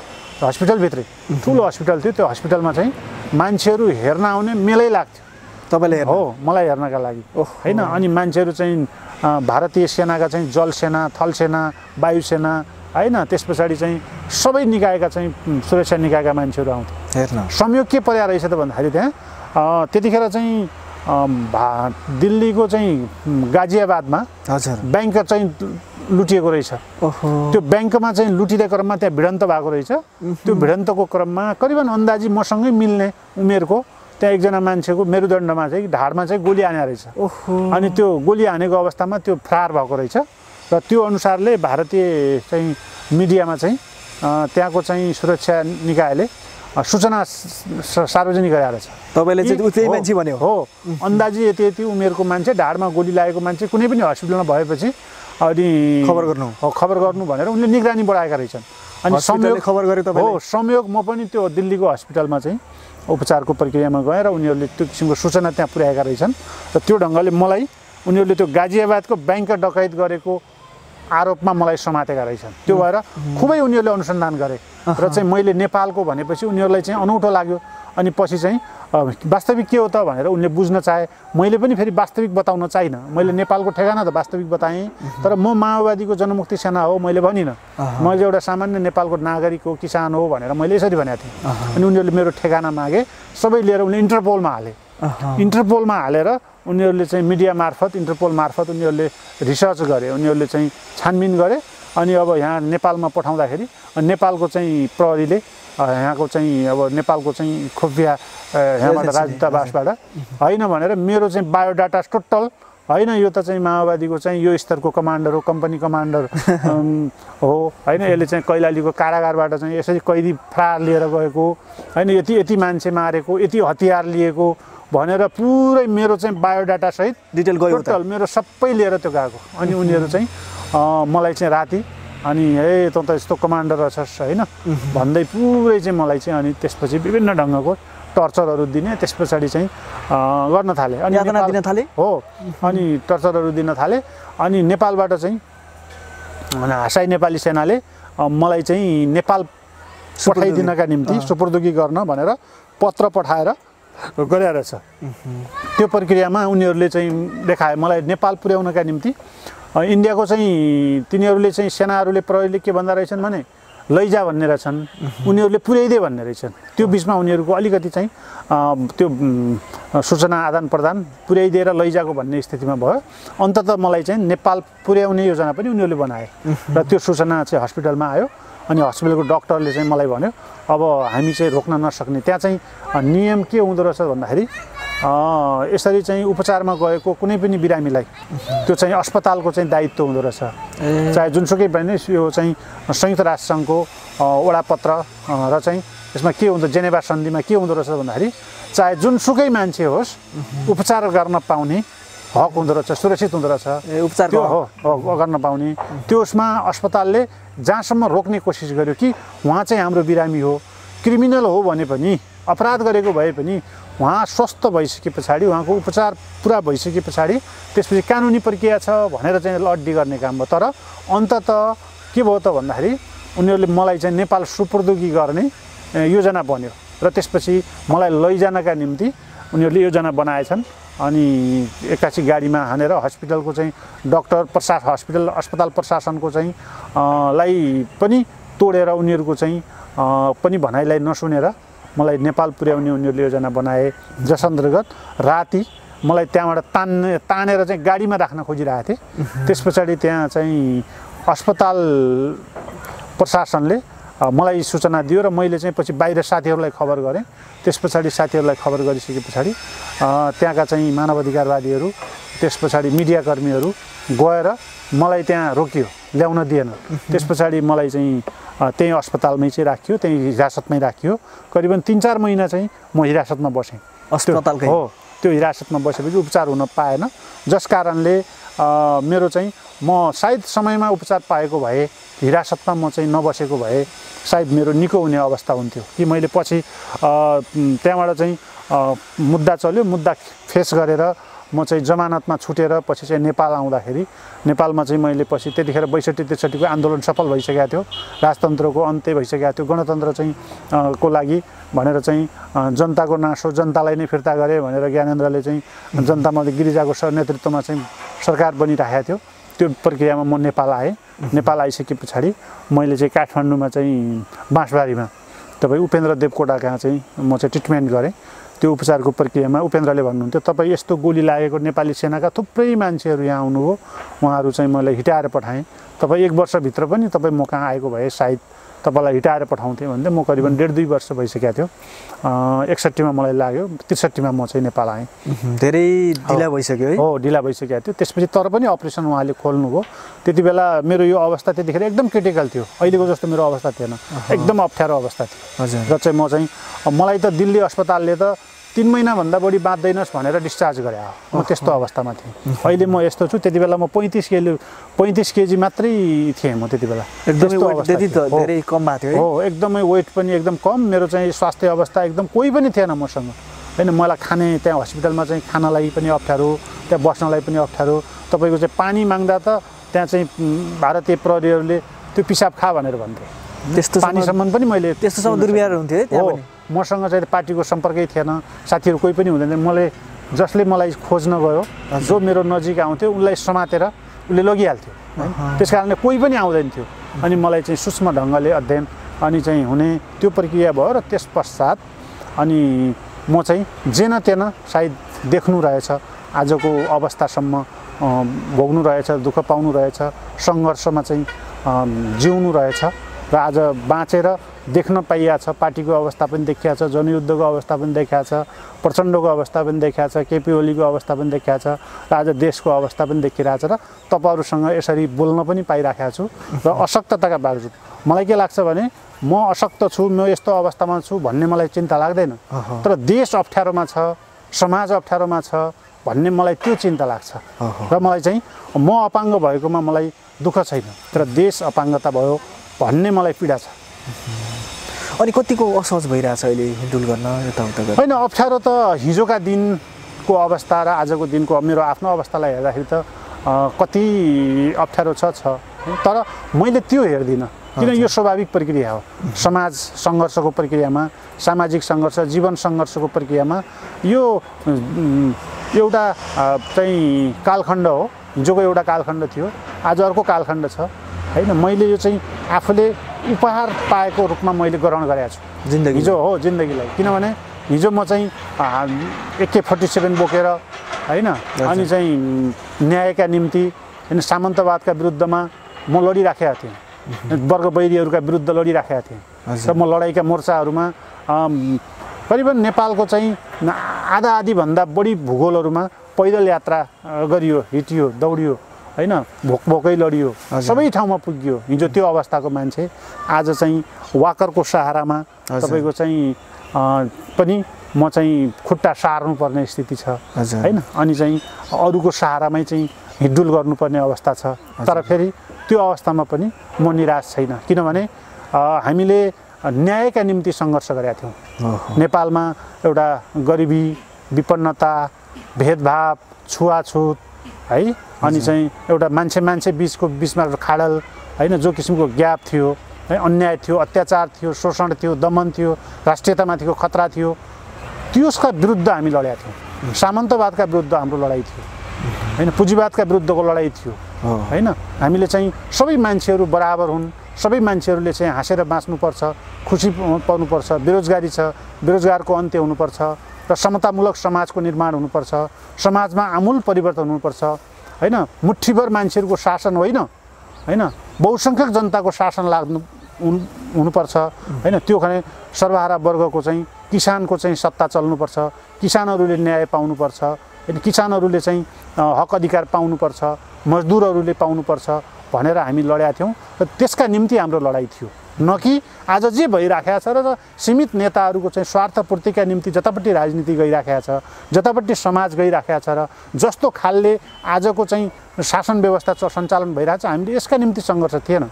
हस्पिटलभित्रै ठुलो हस्पिटल थियो, त्यो हस्पिटलमा चाहिँ मान्छेहरू हेर्न आउने मेलै लाग्थ्यो। तपाईँले हो, मलाई हेर्नका लागि होइन। अनि मान्छेहरू चाहिँ भारतीय सेनाका चाहिँ जल सेना, थल सेना, वायुसेना होइन, त्यस पछाडि चाहिँ सबै निकायका चाहिँ सुरक्षा निकायका मान्छेहरू आउँथे हेर्न। संयोग के पर्या रहेछ त भन्दाखेरि त्यहाँ त्यतिखेर चाहिँ दिल्लीको चाहिँ गाजियाबादमा ब्याङ्क चाहिँ लुटिएको रहेछ। त्यो ब्याङ्कमा चाहिँ लुटिरहेको क्रममा त्यहाँ भिडन्त भएको रहेछ। त्यो भिडन्तको क्रममा करिबन अन्दाजी मसँगै मिल्ने उमेरको त्यहाँ एकजना मान्छेको मेरुदण्डमा चाहिँ ढाडमा चाहिँ गोली हाने रहेछ। अनि त्यो गोली हानेको अवस्थामा त्यो फरार भएको रहेछ र त्यो अनुसारले भारतीय चाहिँ मिडियामा चाहिँ त्यहाँको चाहिँ सुरक्षा निकायले सूचना सार्वजनिक गराएर छ। तपाईले चाहिँ उतै मान्छे भन्यो हो, अन्दाजी यति उमेरको मान्छे ढाडमा गोली लागेको मान्छे कुनै पनि हस्पिटलमा भएपछि अनि खबर गर्नु भनेर उनले निगरानी बढाएका रहेछन्। अनि संयोग खबर गरे तपाईले? हो, संयोग म पनि त्यो दिल्लीको हस्पिटलमा चाहिँ उपचारको प्रक्रियामा गएर उनीहरूले त्यो किसिमको सूचना त्यहाँ पुर्याएका रहेछन् र त्यो ढङ्गले मलाई उनीहरूले त्यो गाजियाबादको ब्याङ्क डकैत गरेको आरोपमा मलाई समातेका रहेछन्। त्यो भएर खुबै उनीहरूले अनुसन्धान गरे र चाहिँ मैले नेपालको भनेपछि उनीहरूलाई चाहिँ अनौठो लाग्यो। अनि पछि चाहिँ वास्तविक के हो त भनेर उनले बुझ्न चाहे। मैले पनि फेरि वास्तविक बताउन चाहिनँ। मैले नेपालको ठेगाना त वास्तविक बताएँ, तर म माओवादीको जनमुक्ति सेना हो मैले भनिनँ। मैले एउटा सामान्य नेपालको नागरिक हो, किसान हो भनेर मैले यसरी भनेको थिएँ। अनि उनीहरूले मेरो ठेगाना मागे, सबै लिएर उनले इन्टरपोलमा हाले। इन्टरपोलमा हालेर उनीहरूले चाहिँ मिडिया मार्फत, इन्टरपोल मार्फत उनीहरूले रिसर्च गरे, उनीहरूले चाहिँ छानबिन गरे। अनि अब यहाँ नेपालमा पठाउँदाखेरि नेपालको चाहिँ प्रहरीले यहाँको चाहिँ अब नेपालको चाहिँ खुफिया यहाँबाट राजदूतावासबाट होइन भनेर मेरो चाहिँ बायोडाटा टोटल होइन यो त चाहिँ माओवादीको चाहिँ यो स्तरको कमान्डर हो, कम्पनी कमान्डर हो होइन, यसले चाहिँ कैलालीको कारागारबाट चाहिँ यसरी कैदी फरार लिएर गएको होइन, यति मान्छे मारेको, यति हतियार लिएको भनेर पुरै मेरो चाहिँ बायोडाटा सहित डिटेल गयो, टोटल मेरो सबै लिएर त्यो गएको। अनि उनीहरू चाहिँ मलाई चाहिँ राति अनि हे त यस्तो कमान्डर रहेछस् होइन भन्दै पुरै चाहिँ मलाई चाहिँ अनि त्यसपछि विभिन्न ढङ्गको टर्चरहरू दिने, त्यस पछाडि चाहिँ गर्न थाले। अनि यातना दिन थाले हो, अनि टर्चरहरू दिन थाले। अनि नेपालबाट चाहिँ हासाई नेपाली सेनाले मलाई चाहिँ नेपाल पठाइदिनका निम्ति सुपुर्दगी गर्न भनेर पत्र पठाएर गरेर छ। त्यो प्रक्रियामा उनीहरूले चाहिँ देखाए मलाई नेपाल पुर्याउनका निम्ति इन्डियाको चाहिँ तिनीहरूले चाहिँ सेनाहरूले प्रहरीले के भन्दा रहेछन् भने लैजा भन्ने रहेछन्, उनीहरूले पुर्याइदे भन्ने रहेछन्। त्यो बिचमा उनीहरूको अलिकति चाहिँ त्यो सूचना आदान प्रदान पुर्याइदिएर लैजाको भन्ने स्थितिमा भयो। अन्ततः मलाई चाहिँ नेपाल पुर्याउने योजना पनि उनीहरूले बनाए र त्यो सूचना चाहिँ हस्पिटलमा आयो। अनि हस्पिटलको डक्टरले चाहिँ मलाई भन्यो अब हामी चाहिँ रोक्न नसक्ने, त्यहाँ चाहिँ नियम के हुँदो रहेछ भन्दाखेरि यसरी चाहिँ उपचारमा गएको कुनै पनि बिरामीलाई त्यो चाहिँ अस्पतालको चाहिँ दायित्व हुँदो रहेछ। चाहे जुनसुकै पनि यो चाहिँ संयुक्त राष्ट्रसङ्घको वडापत्र र चाहिँ यसमा के हुँदो जेनेभा सन्धिमा के हुँदो रहेछ भन्दाखेरि चाहे जुनसुकै मान्छे होस् उपचार गर्न पाउने हक हुँदो रहेछ, सुरक्षित हुँदो रहेछ उपचार हो गर्न पाउने। त्यसमा अस्पतालले जहाँसम्म रोक्ने कोसिस गर्यो कि उहाँ चाहिँ हाम्रो बिरामी हो, क्रिमिनल हो भने पनि, अपराध गरेको भए पनि उहाँ स्वस्थ भइसके पछाडि उहाँको उपचार पुरा भइसके पछाडि त्यसपछि कानुनी प्रक्रिया छ भनेर चाहिँ अड्डी गर्ने काम भयो। तर अन्ततः के भयो त भन्दाखेरि उनीहरूले मलाई चाहिँ नेपाल सुपुर्दगी गर्ने योजना बन्यो र त्यसपछि मलाई लैजानका निम्ति उनीहरूले योजना बनाएछन्। अनि एक्कासी गाडीमा हानेर हस्पिटलको चाहिँ डक्टर अस्पताल प्रशासनको चाहिँ लाई पनि तोडेर उनीहरूको चाहिँ पनि भनाइलाई नसुनेर मलाई नेपाल पुर्याउने उनीहरूले योजना बनाए। जस अन्तर्गत राति मलाई त्यहाँबाट तानेर चाहिँ गाडीमा राख्न खोजिरहेको थिएँ। त्यस पछाडि त्यहाँ चाहिँ अस्पताल प्रशासनले मलाई सूचना दियो र मैले चाहिँ पछि बाहिर साथीहरूलाई खबर गरेँ। त्यस पछाडि साथीहरूलाई खबर गरिसके पछाडि त्यहाँका चाहिँ मानवाधिकारवादीहरू त्यस पछाडि मिडियाकर्मीहरू गएर मलाई त्यहाँ रोकियो, ल्याउन दिएन। त्यस पछाडि मलाई चाहिँ त्यही अस्पतालमै चाहिँ राखियो, त्यही हिरासतमै राखियो। करिबन 3-4 महिना चाहिँ म हिरासतमा बसेँ अस्पतालकै। हो, त्यो हिरासतमा बसेपछि उपचार हुन पाएन, जस कारणले मेरो चाहिँ म सायद समयमा उपचार पाएको भए, हिरासतमा म चाहिँ नबसेको भए सायद मेरो निको हुने अवस्था हुन्थ्यो कि मैले पछि त्यहाँबाट चाहिँ मुद्दा चल्यो, मुद्दा फेस गरेर म चाहिँ जमानतमा छुटेर पछि चाहिँ नेपाल आउँदाखेरि नेपालमा चाहिँ मैले पछि त्यतिखेर 62-63 को आन्दोलन सफल भइसकेको थियो, राजतन्त्रको अन्त्य भइसकेको थियो, गणतन्त्र चाहिँ को लागि भनेर चाहिँ जनताको नासो जनतालाई नै फिर्ता गरे भनेर ज्ञानेन्द्रले चाहिँ जनतामा गिरिजाको नेतृत्वमा चाहिँ सरकार बनिरहेको थियो। त्यो प्रक्रियामा म नेपाल आएँ। नेपाल आइसके पछाडि मैले चाहिँ काठमाडौँमा चाहिँ बाँसबारीमा तपाईँ उपेन्द्र देवकोटा कहाँ चाहिँ म चाहिँ ट्रिटमेन्ट गरेँ। त्यो उपचारको प्रक्रियामा उपेन्द्रले भन्नुहुन्थ्यो तपाईँ यस्तो गोली लागेको नेपाली सेनाका थुप्रै मान्छेहरू यहाँ आउनुभयो, उहाँहरू चाहिँ मैले हिटाएर पठाएँ, तपाईँ 1 वर्षभित्र पनि तपाईँ म कहाँ आएको भए सायद तपाईँलाई हिटाएर पठाउँथेँ भन्दै म करिबन 1.5-2 वर्ष भइसकेको थियो। 61 मा मलाई लाग्यो, 63 मा म चाहिँ नेपाल आएँ। धेरै ढिला भइसक्यो है? हो, ढिला भइसकेको थियो। त्यसपछि तर पनि अपरेसन उहाँले खोल्नुभयो। त्यति बेला मेरो यो अवस्था त्यतिखेर एकदम क्रिटिकल थियो, अहिलेको जस्तो मेरो अवस्था थिएन, एकदम अप्ठ्यारो अवस्था थियो। हजुर। र चाहिँ म चाहिँ मलाई त दिल्ली अस्पतालले त 3 महिनाभन्दा बढी बाँच्दैनस् भनेर डिस्चार्ज गरे हो। म त्यस्तो अवस्थामा थिएँ। अहिले म यस्तो छु, त्यति बेला म 35 केजी मात्रै थिएँ म त्यति बेला। एकदमै धेरै कम भएको थियो है? हो, एकदमै वेट पनि एकदम कम। मेरो चाहिँ स्वास्थ्य अवस्था एकदम कोही पनि थिएन मसँग हैन। मलाई खाने त्यहाँ हस्पिटलमा चाहिँ खानलाई पनि अप्ठ्यारो, त्यहाँ बस्नलाई पनि अप्ठ्यारो। तपाईँको चाहिँ पानी माग्दा त त्यहाँ चाहिँ भारतीय प्रहरीहरूले त्यो पिसाब खा भनेर भन्थे। त्यस्तो पानीसम्म पनि मैले त्यस्तोसम्म दुर्व्यवहार हुन्थ्यो है त्यहाँ पनि? मसँग चाहिँ पार्टीको सम्पर्कै थिएन, साथीहरू कोही पनि हुँदैन। जसले मलाई खोज्न गयो, जो मेरो नजिक आउँथ्यो उनलाई समातेर उसले लगिहाल्थ्यो। त्यस कारणले कोही पनि आउँदैन थियो। अनि मलाई चाहिँ सूक्ष्म ढङ्गले अध्ययन अनि चाहिँ हुने त्यो प्रक्रिया भयो। र त्यस पश्चात अनि म चाहिँ जेन तेन सायद देख्नु रहेछ, आजको अवस्थासम्म भोग्नु रहेछ, दुःख पाउनु रहेछ, सङ्घर्षमा चाहिँ जिउनु रहेछ। र आज बाँचेर देख्न पाइएको छ। पार्टीको अवस्था पनि देखिया छ, जनयुद्धको अवस्था पनि देखिया छ, प्रचण्डको अवस्था पनि देखिया छ, केपी ओलीको अवस्था पनि देखिया छ, र आज देशको अवस्था पनि देखिरहेछ। र तपाईँहरूसँग यसरी बोल्न पनि पाइराखेको छु। र अशक्तताका बावजुद मलाई के लाग्छ भने म अशक्त छु, म यस्तो अवस्थामा छु भन्ने मलाई चिन्ता लाग्दैन। तर देश अप्ठ्यारोमा छ, समाज अप्ठ्यारोमा छ भन्ने मलाई त्यो चिन्ता लाग्छ। र मलाई चाहिँ म अपाङ्ग भएकोमा मलाई दुःख छैन, तर देश अपाङ्गता भयो भन्ने मलाई पीडा छ। अनि कतिको असहज भइरहेछ अहिले हिँडडुल गर्न यताउता गर्न? होइन, अप्ठ्यारो त हिजोका दिनको अवस्था र आजको दिनको मेरो आफ्नो अवस्थालाई हेर्दाखेरि त कति अप्ठ्यारो छ। तर मैले त्यो हेर्दिनँ, किन यो स्वाभाविक प्रक्रिया हो। समाज सङ्घर्षको प्रक्रियामा, सामाजिक सङ्घर्ष, जीवन सङ्घर्षको प्रक्रियामा यो एउटा चाहिँ कालखण्ड हो। हिजोको एउटा कालखण्ड थियो, आज अर्को कालखण्ड छ हैन। मैले यो चाहिँ आफूले उपहार पाएको रूपमा मैले ग्रहण गरेको छु जिन्दगी, हिजो हो जिन्दगीलाई। किनभने हिजो म चाहिँ AK-47 बोकेर हैन, अनि चाहिँ न्यायका निम्ति हैन, सामन्तवादका विरुद्धमा म लडिराखेका थिएँ, वर्ग वैरीहरूका विरुद्ध लडिराखेका थिएँ। र म लडाइँका मोर्चाहरूमा करिबन नेपालको चाहिँ आधा-आधीभन्दा बढी भूगोलहरूमा पैदल यात्रा गरियो, हिटियो, दौडियो हैन, भोकै लडियो, सबै ठाउँमा पुग्यो। हिजो त्यो अवस्थाको मान्छे आज चाहिँ वाकरको सहारामा तपाईँको चाहिँ पनि म चाहिँ खुट्टा सार्नुपर्ने स्थिति छ हैन। अनि चाहिँ अरूको सहारामै चाहिँ हिँडडुल गर्नुपर्ने अवस्था छ। तर फेरि त्यो अवस्थामा पनि म निराश छैन, किनभने हामीले न्यायका निम्ति सङ्घर्ष गरेका थियौँ। नेपालमा एउटा गरिबी, विपन्नता, भेदभाव, छुवाछुत है, अनि चाहिँ एउटा मान्छे बिचमा खाडल हैन, जो किसिमको ग्याप थियो है, अन्याय थियो, अत्याचार थियो, शोषण थियो, दमन थियो, राष्ट्रियतामाथिको खतरा थियो, त्यसका विरुद्ध हामी लडेका थियौँ। सामन्तवादका विरुद्ध हाम्रो लडाइँ थियो हैन, पुँजीवादका विरुद्धको लडाइँ थियो हैन। हामीले चाहिँ सबै मान्छेहरू बराबर हुन्, सबै मान्छेहरूले चाहिँ हाँसेर बाँच्नुपर्छ, खुसी पाउनुपर्छ, बेरोजगारी छ, बेरोजगारको अन्त्य हुनुपर्छ, र समतामूलक समाजको निर्माण हुनुपर्छ, समाजमा आमूल परिवर्तन हुनुपर्छ हैन। मुठ्ठीभर मान्छेहरूको शासन होइन हैन, बहुसङ्ख्यक जनताको शासन हुनुपर्छ हैन। त्यो भने सर्वहारा वर्गको चाहिँ किसानको चाहिँ सत्ता चल्नुपर्छ, किसानहरूले न्याय पाउनुपर्छ हैन, किसानहरूले चाहिँ हक अधिकार पाउनुपर्छ, मजदुरहरूले पाउनुपर्छ भनेर हामी लडेका थियौँ। र त्यसका निम्ति हाम्रो लडाइँ थियो, न कि आज जे भइराखेको छ। र सीमित नेताहरूको चाहिँ स्वार्थपूर्तिका निम्ति जतापट्टि राजनीति गइराखेको छ, जतापट्टि समाज गइराखेको छ, र जस्तो खालले आजको चाहिँ शासन व्यवस्था सञ्चालन भइरहेको छ, हामीले यसका निम्ति सङ्घर्ष थिएन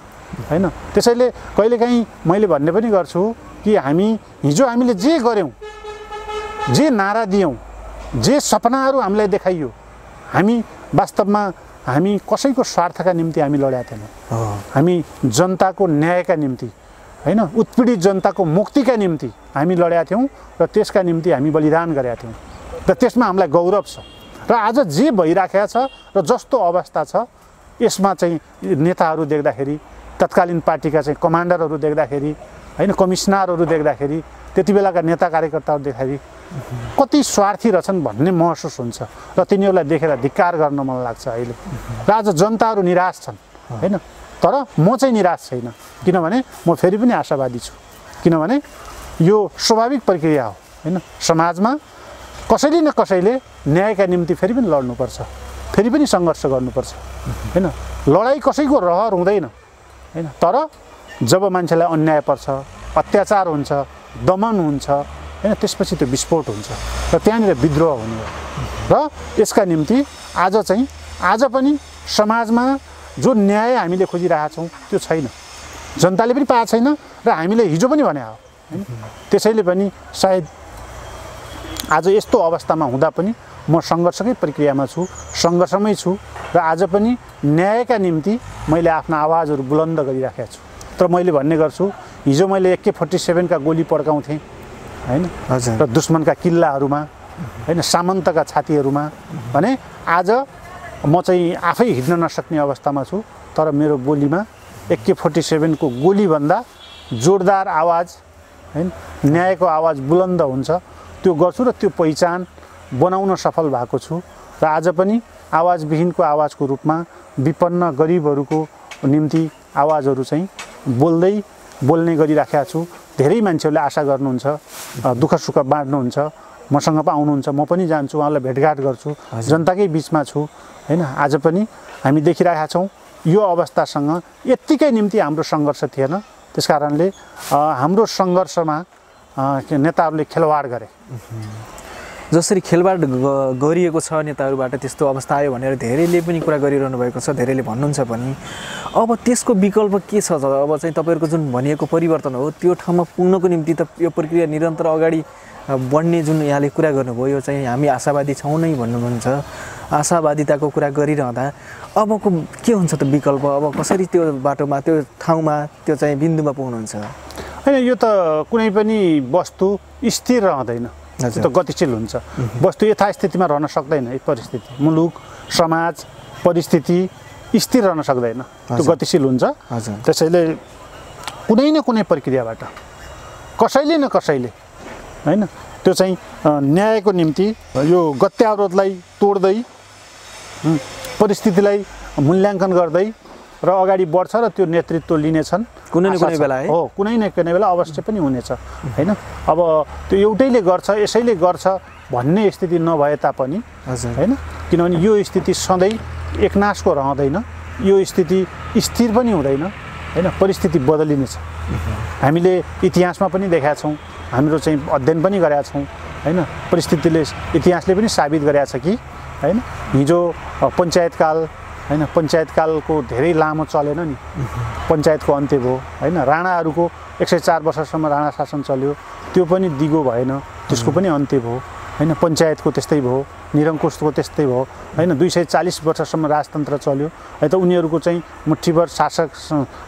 हैन। त्यसैले कहिलेकाहीँ मैले भन्ने पनि गर्छु कि हिजो हामीले जे गऱ्यौँ, जे नारा दियौँ, जे सपनाहरू हामीलाई देखाइयो, हामी वास्तवमा हामी कसैको स्वार्थका निम्ति हामी लडेका थिएनौँ। हामी जनताको न्यायका निम्ति हैन, उत्पीडित जनताको मुक्तिका निम्ति हामी लडेका थियौँ, र त्यसका निम्ति हामी बलिदान गरेका थियौँ, र त्यसमा हामीलाई गौरव छ। र आज जे भइराखेको छ र जस्तो अवस्था छ, यसमा चाहिँ नेताहरू देख्दाखेरि, तत्कालीन पार्टीका चाहिँ कमान्डरहरू देख्दाखेरि हैन, कमिसनरहरू देख्दाखेरि, त्यति बेलाका नेता कार्यकर्ताहरू देख्दाखेरि कति स्वार्थी रहेछन् भन्ने महसुस हुन्छ, र तिनीहरूलाई देखेर धिक्कार गर्न मन लाग्छ अहिले। र आज जनताहरू निराश छन् हैन, तर म चाहिँ निराश छैन, किनभने म फेरि पनि आशावादी छु। किनभने यो स्वाभाविक प्रक्रिया हो हैन। समाजमा कसैले न कसैले न्यायका निम्ति फेरि पनि लड्नुपर्छ, फेरि पनि सङ्घर्ष गर्नुपर्छ हैन। लडाइँ कसैको रहर हुँदैन हैन। तर जब मान्छेलाई अन्याय पर्छ, अत्याचार हुन्छ, दमन हुन्छ हैन, त्यसपछि त्यो विस्फोट हुन्छ र त्यहाँनिर विद्रोह हुने हो। र यसका निम्ति आज पनि समाजमा जो न्याय हामीले खोजिरहेका छौँ त्यो छैन, जनताले पनि पाएको छैन र हामीले हिजो पनि भने हो हैन। त्यसैले पनि सायद आज यस्तो अवस्थामा हुँदा पनि म सङ्घर्षकै प्रक्रियामा छु, सङ्घर्षमै छु र आज पनि न्यायका निम्ति मैले आफ्ना आवाजहरू बुलन्द गरिराखेको छु। तर मैले भन्ने गर्छु, हिजो मैले AK-47 का गोली पड्काउँथेँ हैन र दुश्मनका किल्लाहरूमा हैन, सामन्तका छातीहरूमा भने आज म चाहिँ आफै हिँड्न नसक्ने अवस्थामा छु। तर मेरो गोलीमा AK-47 को गोलीभन्दा जोरदार आवाज हैन, न्यायको आवाज बुलन्द हुन्छ, त्यो गर्छु र त्यो पहिचान बनाउन सफल भएको छु। र आज पनि आवाजविहीनको आवाजको रूपमा विपन्न गरिबहरूको निम्ति आवाजहरू चाहिँ बोल्ने गरिराखेको छु। धेरै मान्छेहरूले आशा गर्नुहुन्छ, दुःख सुख बाँड्नुहुन्छ, मसँग पो आउनुहुन्छ, म पनि जान्छु, उहाँलाई भेटघाट गर्छु, जनताकै बिचमा छु हैन। आज पनि हामी देखिरहेका छौँ यो अवस्थासँग यत्तिकै निम्ति हाम्रो सङ्घर्ष थिएन। त्यसकारणले हाम्रो सङ्घर्षमा नेताहरूले खेलवाड गरे। जसरी खेलवाड गरिएको छ नेताहरूबाट, त्यस्तो अवस्था आयो भनेर धेरैले पनि कुरा गरिरहनु भएको छ, धेरैले भन्नुहुन्छ पनि। अब त्यसको विकल्प के छ? अब चाहिँ तपाईँहरूको जुन भनिएको परिवर्तन हो त्यो ठाउँमा पुग्नको निम्ति त यो प्रक्रिया निरन्तर अगाडि बढ्ने जुन यहाँले कुरा गर्नुभयो, यो चाहिँ हामी आशावादी छौँ नै भन्नुहुन्छ। आशावादिताको कुरा गरिरहँदा अबको के हुन्छ त विकल्प? अब कसरी त्यो बाटोमा, त्यो ठाउँमा, त्यो चाहिँ बिन्दुमा पुग्नुहुन्छ? होइन, यो त कुनै पनि वस्तु स्थिर रहँदैन, त्यो त गतिशील हुन्छ। वस्तु यथास्थितिमा रहन सक्दैन। एक परिस्थिति, मुलुक, समाज, परिस्थिति स्थिर रहन सक्दैन, त्यो गतिशील हुन्छ। त्यसैले कुनै न कुनै प्रक्रियाबाट कसैले न कसैले हैन, त्यो चाहिँ न्यायको निम्ति यो गत्यावरोधलाई तोड्दै, परिस्थितिलाई मूल्याङ्कन गर्दै र अगाडि बढ्छ र त्यो नेतृत्व लिनेछन् कुनै न कुनै बेला हो, कुनै न कुनै बेला अवश्य पनि हुनेछ हैन। अब त्यो एउटैले गर्छ, यसैले गर्छ भन्ने स्थिति नभए तापनि हैन, किनभने यो स्थिति सधैँ एकनासको रहँदैन, यो स्थिति स्थिर पनि हुँदैन हैन, परिस्थिति बदलिनेछ। हामीले इतिहासमा पनि देखाएका छौँ, हाम्रो चाहिँ अध्ययन पनि गरेका छौँ हैन। परिस्थितिले, इतिहासले पनि साबित गरेको छ कि हैन, हिजो पञ्चायतकाल हैन, पञ्चायतकालको धेरै लामो चलेन नि, पञ्चायतको अन्त्य भयो हैन। राणाहरूको 104 वर्षसम्म राणा शासन चल्यो, त्यो पनि दिगो भएन, त्यसको पनि अन्त्य भयो हैन। पञ्चायतको त्यस्तै भयो, निरङ्कुशको त्यस्तै भयो हैन। 240 वर्षसम्म राजतन्त्र चल्यो है, त उनीहरूको चाहिँ मुठ्ठीभर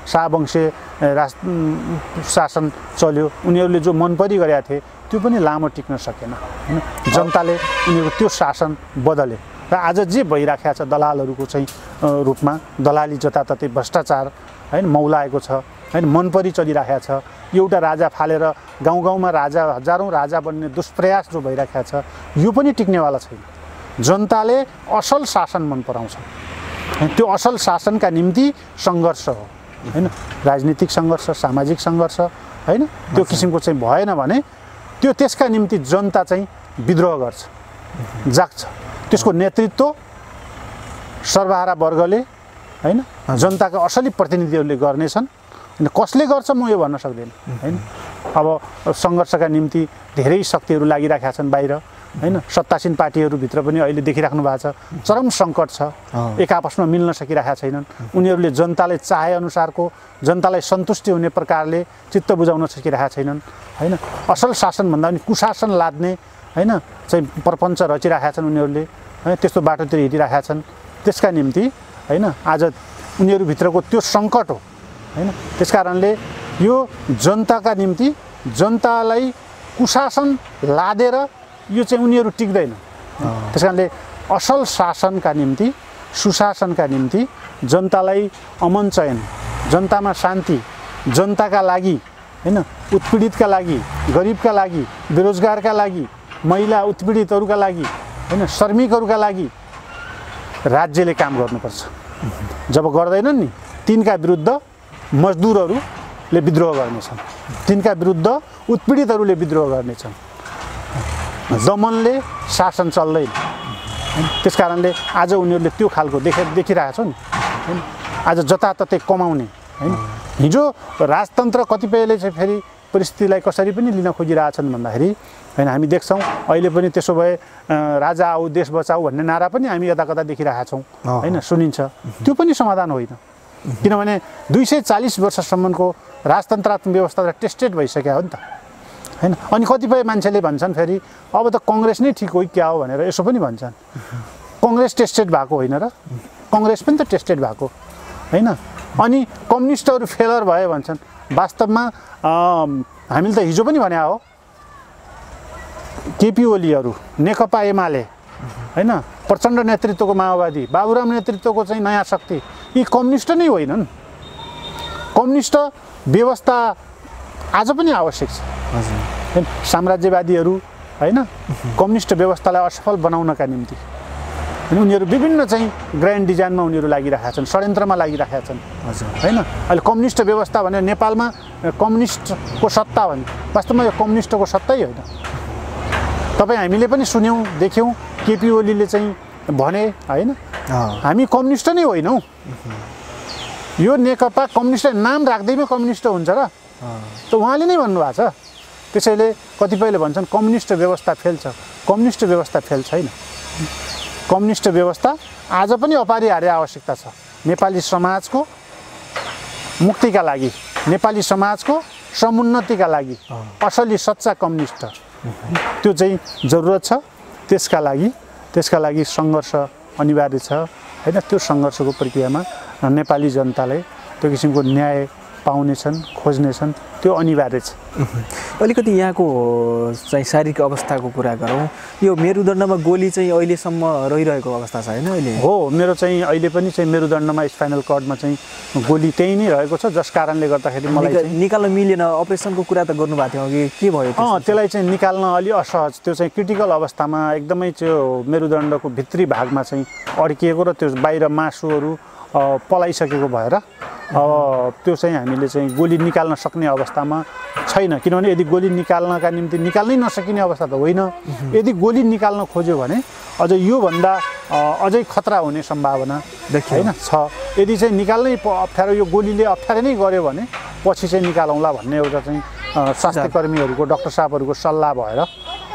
शाहवंशीय शासन चल्यो। उनीहरूले जो मनपरी गरेका थिए त्यो पनि लामो टिक्न सकेन हैन। जनताले उनीहरूको त्यो शासन बदले र आज जे भइराखेको छ दलालहरूको चाहिँ रूपमा, दलाली जताततै भ्रष्टाचार हैन मौलाएको छ हैन, मनपरी चलिराखेको छ। एउटा राजा फालेर गाउँ गाउँमा राजा, हजारौँ राजा बन्ने दुष्प्रयास जो भइराखेको छ, यो पनि टिक्नेवाला छैन। जनताले असल शासन मन पराउँछ, त्यो असल शासनका निम्ति सङ्घर्ष हो हैन, राजनीतिक सङ्घर्ष, सामाजिक सङ्घर्ष हैन। त्यो किसिमको चाहिँ भएन भने त्यो त्यसका निम्ति जनता चाहिँ विद्रोह गर्छ, जाग्छ। त्यसको नेतृत्व सर्वहारा वर्गले हैन, जनताका असली प्रतिनिधिहरूले गर्नेछन्। कसले गर्छ म यो भन्न सक्दैन हैन। अब सङ्घर्षका निम्ति धेरै शक्तिहरू लागिराखेका छन् बाहिर हैन। सत्तासीन पार्टीहरूभित्र पनि अहिले देखिराख्नु भएको छ चरम सङ्कट छ, एक आपसमा मिल्न सकिरहेका छैनन्। उनीहरूले जनताले चाहे अनुसारको, जनतालाई सन्तुष्टि हुने प्रकारले चित्त बुझाउन सकिरहेका छैनन् हैन। असल शासनभन्दा पनि कुशासन लाद्ने हैन चाहिँ प्रपञ्च रचिरहेका छन् उनीहरूले हैन, त्यस्तो बाटोतिर हिँडिरहेका छन्। त्यसका निम्ति हैन आज उनीहरूभित्रको त्यो सङ्कट हो हैन। त्यसकारणले यो जनताका निम्ति, जनतालाई कुशासन लादेर यो चाहिँ उनीहरू टिक्दैन। त्यसकारणले असल शासनका निम्ति, सुशासनका निम्ति जनतालाई अमन चयन, जनतामा शान्ति, जनताका लागि हैन, उत्पीडितका लागि, गरिबका लागि, बेरोजगारका लागि, महिला उत्पीडितहरूका लागि हैन, श्रमिकहरूका लागि राज्यले काम गर्नुपर्छ। जब गर्दैनन् नि तिनका विरुद्ध मजदुरहरूले विद्रोह गर्नेछन्, तिनका विरुद्ध उत्पीडितहरूले विद्रोह गर्नेछन्। दमनले शासन चल्दैन। त्यस कारणले आज उनीहरूले त्यो खालको देखिरहेको छ नि हैन। आज जताततै कमाउने हैन। हिजो राजतन्त्र कतिपयले चाहिँ फेरि परिस्थितिलाई कसरी पनि लिन खोजिरहेछन् भन्दाखेरि हैन हामी देख्छौँ अहिले पनि त्यसो भए राजा आऊ देश बचाऊ भन्ने नारा पनि हामी यता कता देखिरहेका छौँ हैन, सुनिन्छ। त्यो पनि समाधान होइन, किनभने 240 वर्षसम्मको राजतन्त्रात्मक व्यवस्था त टेस्टेड भइसक्यो हो नि त हैन। अनि कतिपय मान्छेले भन्छन् फेरि अब त कङ्ग्रेस नै ठिक हो क्या हो भनेर यसो पनि भन्छन्। कङ्ग्रेस टेस्टेड भएको होइन र, कङ्ग्रेस पनि त टेस्टेड भएको हैन। अनि कम्युनिस्टहरू फेलर भयो भन्छन्। वास्तवमा हामीले त हिजो पनि भने हो केपी ओलीहरू, नेकपा एमाले हैन, प्रचण्ड नेतृत्वको माओवादी, बाबुराम नेतृत्वको चाहिँ नयाँ शक्ति, यी कम्युनिस्ट नै होइनन्। कम्युनिस्ट व्यवस्था आज पनि आवश्यक छ हैन। साम्राज्यवादीहरू हैन कम्युनिस्ट व्यवस्थालाई असफल बनाउनका निम्ति उनीहरू विभिन्न चाहिँ ग्रान्ड डिजाइनमा उनीहरू लागिरहेका छन्, षड्यन्त्रमा लागिरहेका छन् हैन। अहिले कम्युनिस्ट व्यवस्था भने नेपालमा कम्युनिस्टको सत्ता भने वास्तवमा यो कम्युनिस्टको सत्तै होइन। तपाईँ हामीले पनि सुन्यौँ देख्यौँ, केपी ओलीले चाहिँ भने हैन हामी कम्युनिस्ट नै होइनौँ, यो नेकपा कम्युनिस्ट नाम राख्दैमा कम्युनिस्ट हुन्छ र, त उहाँले नै भन्नुभएको छ। त्यसैले कतिपयले भन्छन् कम्युनिस्ट व्यवस्था फेल छ। कम्युनिस्ट व्यवस्था फेल छैन। कम्युनिस्ट व्यवस्था आज पनि अपरिहार्य आवश्यकता छ नेपाली समाजको मुक्तिका लागि, नेपाली समाजको समुन्नतिका लागि। असली सच्चा कम्युनिस्ट त्यो चाहिँ जरुरत छ। त्यसका लागि सङ्घर्ष अनिवार्य छ हैन। त्यो सङ्घर्षको प्रक्रियामा नेपाली जनताले त्यो किसिमको न्याय पाउनेछन्, खोज्नेछन्, त्यो अनिवार्य छ। अलिकति यहाँको चाहिँ शारीरिक अवस्थाको कुरा गरौँ। यो मेरुदण्डमा गोली चाहिँ अहिलेसम्म रहिरहेको अवस्था छ हैन अहिले? हो, मेरो चाहिँ अहिले पनि चाहिँ मेरुदण्डमा स्पाइनल कर्डमा चाहिँ गोली त्यही नै रहेको छ, जस कारणले गर्दाखेरि मलाई निकाल्न मिलेन। अपरेसनको कुरा त गर्नुभएको थियो कि के भयो? त्यसलाई चाहिँ निकाल्न अलि असहज, त्यो चाहिँ क्रिटिकल अवस्थामा एकदमै त्यो मेरुदण्डको भित्री भागमा चाहिँ अड्किएको र त्यो बाहिर मासुहरू पलाइसकेको भएर त्यो चाहिँ हामीले चाहिँ गोली निकाल्न सक्ने अवस्थामा छैन। किनभने यदि गोली निकाल्नका निम्ति निकाल्नै नसकिने अवस्था त होइन। यदि गोली निकाल्न खोज्यो भने अझ योभन्दा अझै खतरा हुने सम्भावना होइन छ। यदि चाहिँ निकाल्नै अप्ठ्यारो, यो गोलीले अप्ठ्यारो नै गर्यो भने पछि चाहिँ निकालौँला भन्ने एउटा चाहिँ स्वास्थ्य कर्मीहरूको, डाक्टर साहबहरूको सल्लाह भएर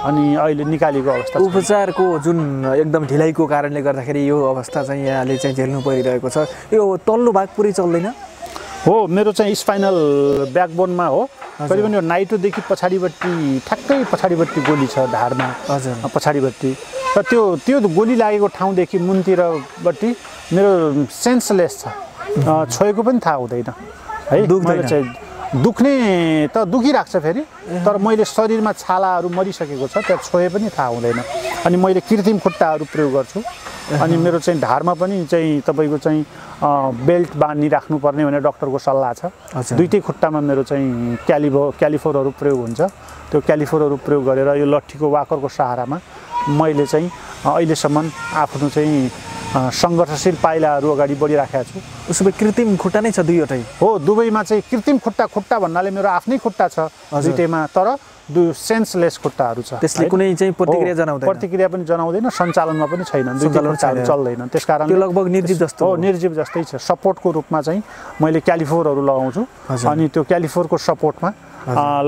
अनि अहिले निकालेको अवस्था। उपचारको जुन एकदम ढिलाइको कारणले गर्दाखेरि यो अवस्था चाहिँ यहाँले चाहिँ झेल्नु परिरहेको छ। यो तल्लो भाग पुरै चल्दैन? हो, मेरो चाहिँ स्पाइनल ब्याकबोनमा हो, करिबन यो नाइटोदेखि पछाडिपट्टि ठ्याक्कै पछाडिपट्टि गोली छ ढाडमा पछाडिपट्टि, र त्यो गोली लागेको ठाउँदेखि मुनतिरपट्टि मेरो सेन्सलेस छ, छोएको पनि थाहा हुँदैन है। मैले चाहिँ दुख्ने त दुखिरहेको छ फेरि, तर मैले शरीरमा छालाहरू मरिसकेको छ, त्यहाँ छोए पनि थाहा हुँदैन। अनि मैले कृत्रिम खुट्टाहरू प्रयोग गर्छु। अनि मेरो चाहिँ ढाडमा पनि चाहिँ तपाईँको चाहिँ बेल्ट बाँधिराख्नुपर्ने भनेर डक्टरको सल्लाह छ। दुईटै खुट्टामा मेरो चाहिँ क्यालिफोरहरू प्रयोग हुन्छ। त्यो क्यालिफोरहरू प्रयोग गरेर यो लट्ठीको वाकरको सहारामा मैले चाहिँ अहिलेसम्म आफ्नो चाहिँ सङ्घर्षशील पाइलाहरू अगाडि बढिराखेको छु। उसो भए कृत्रिम खुट्टा नै छ दुईवटै? हो, दुवैमा चाहिँ कृत्रिम खुट्टा भन्नाले मेरो आफ्नै खुट्टा छ दुईटैमा, तर सेन्सलेस खुट्टाहरू छ। त्यसले कुनै चाहिँ प्रतिक्रिया जनाउँदैन? प्रतिक्रिया पनि जनाउँदैन, सञ्चालनमा पनि छैन, खुट्टाहरू चल्दैन। त्यसकारण त्यो लगभग निर्जीव जस्तो हो, निर्जीव जस्तै छ। सपोर्टको रूपमा चाहिँ मैले क्यालिफोरहरू लगाउँछु, अनि त्यो क्यालिफोरको सपोर्टमा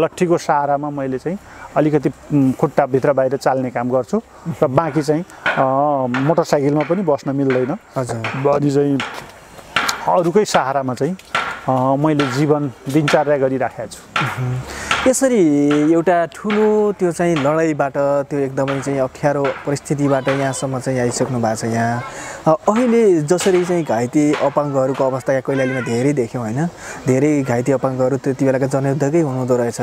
लट्ठीको सहारामा मैले चाहिँ अलिकति खुट्टा भित्र बाहिर चाल्ने काम गर्छु, र बाँकी चाहिँ मोटरसाइकलमा पनि बस्न मिल्दैन। अनि चाहिँ अरूकै सहारामा चाहिँ मैले जीवन दिनचर्या गरिराखेको छु। यसरी एउटा ठुलो त्यो चाहिँ लडाइँबाट, त्यो एकदमै चाहिँ अप्ठ्यारो परिस्थितिबाट यहाँसम्म चाहिँ आइसक्नु भएको छ। यहाँ अहिले जसरी चाहिँ घाइते अपाङ्गहरूको अवस्था यहाँ कैलालीमा धेरै देख्यौँ होइन, धेरै घाइते अपाङ्गहरू त्यति बेलाका जनयुद्धकै हुनुहुँदो रहेछ।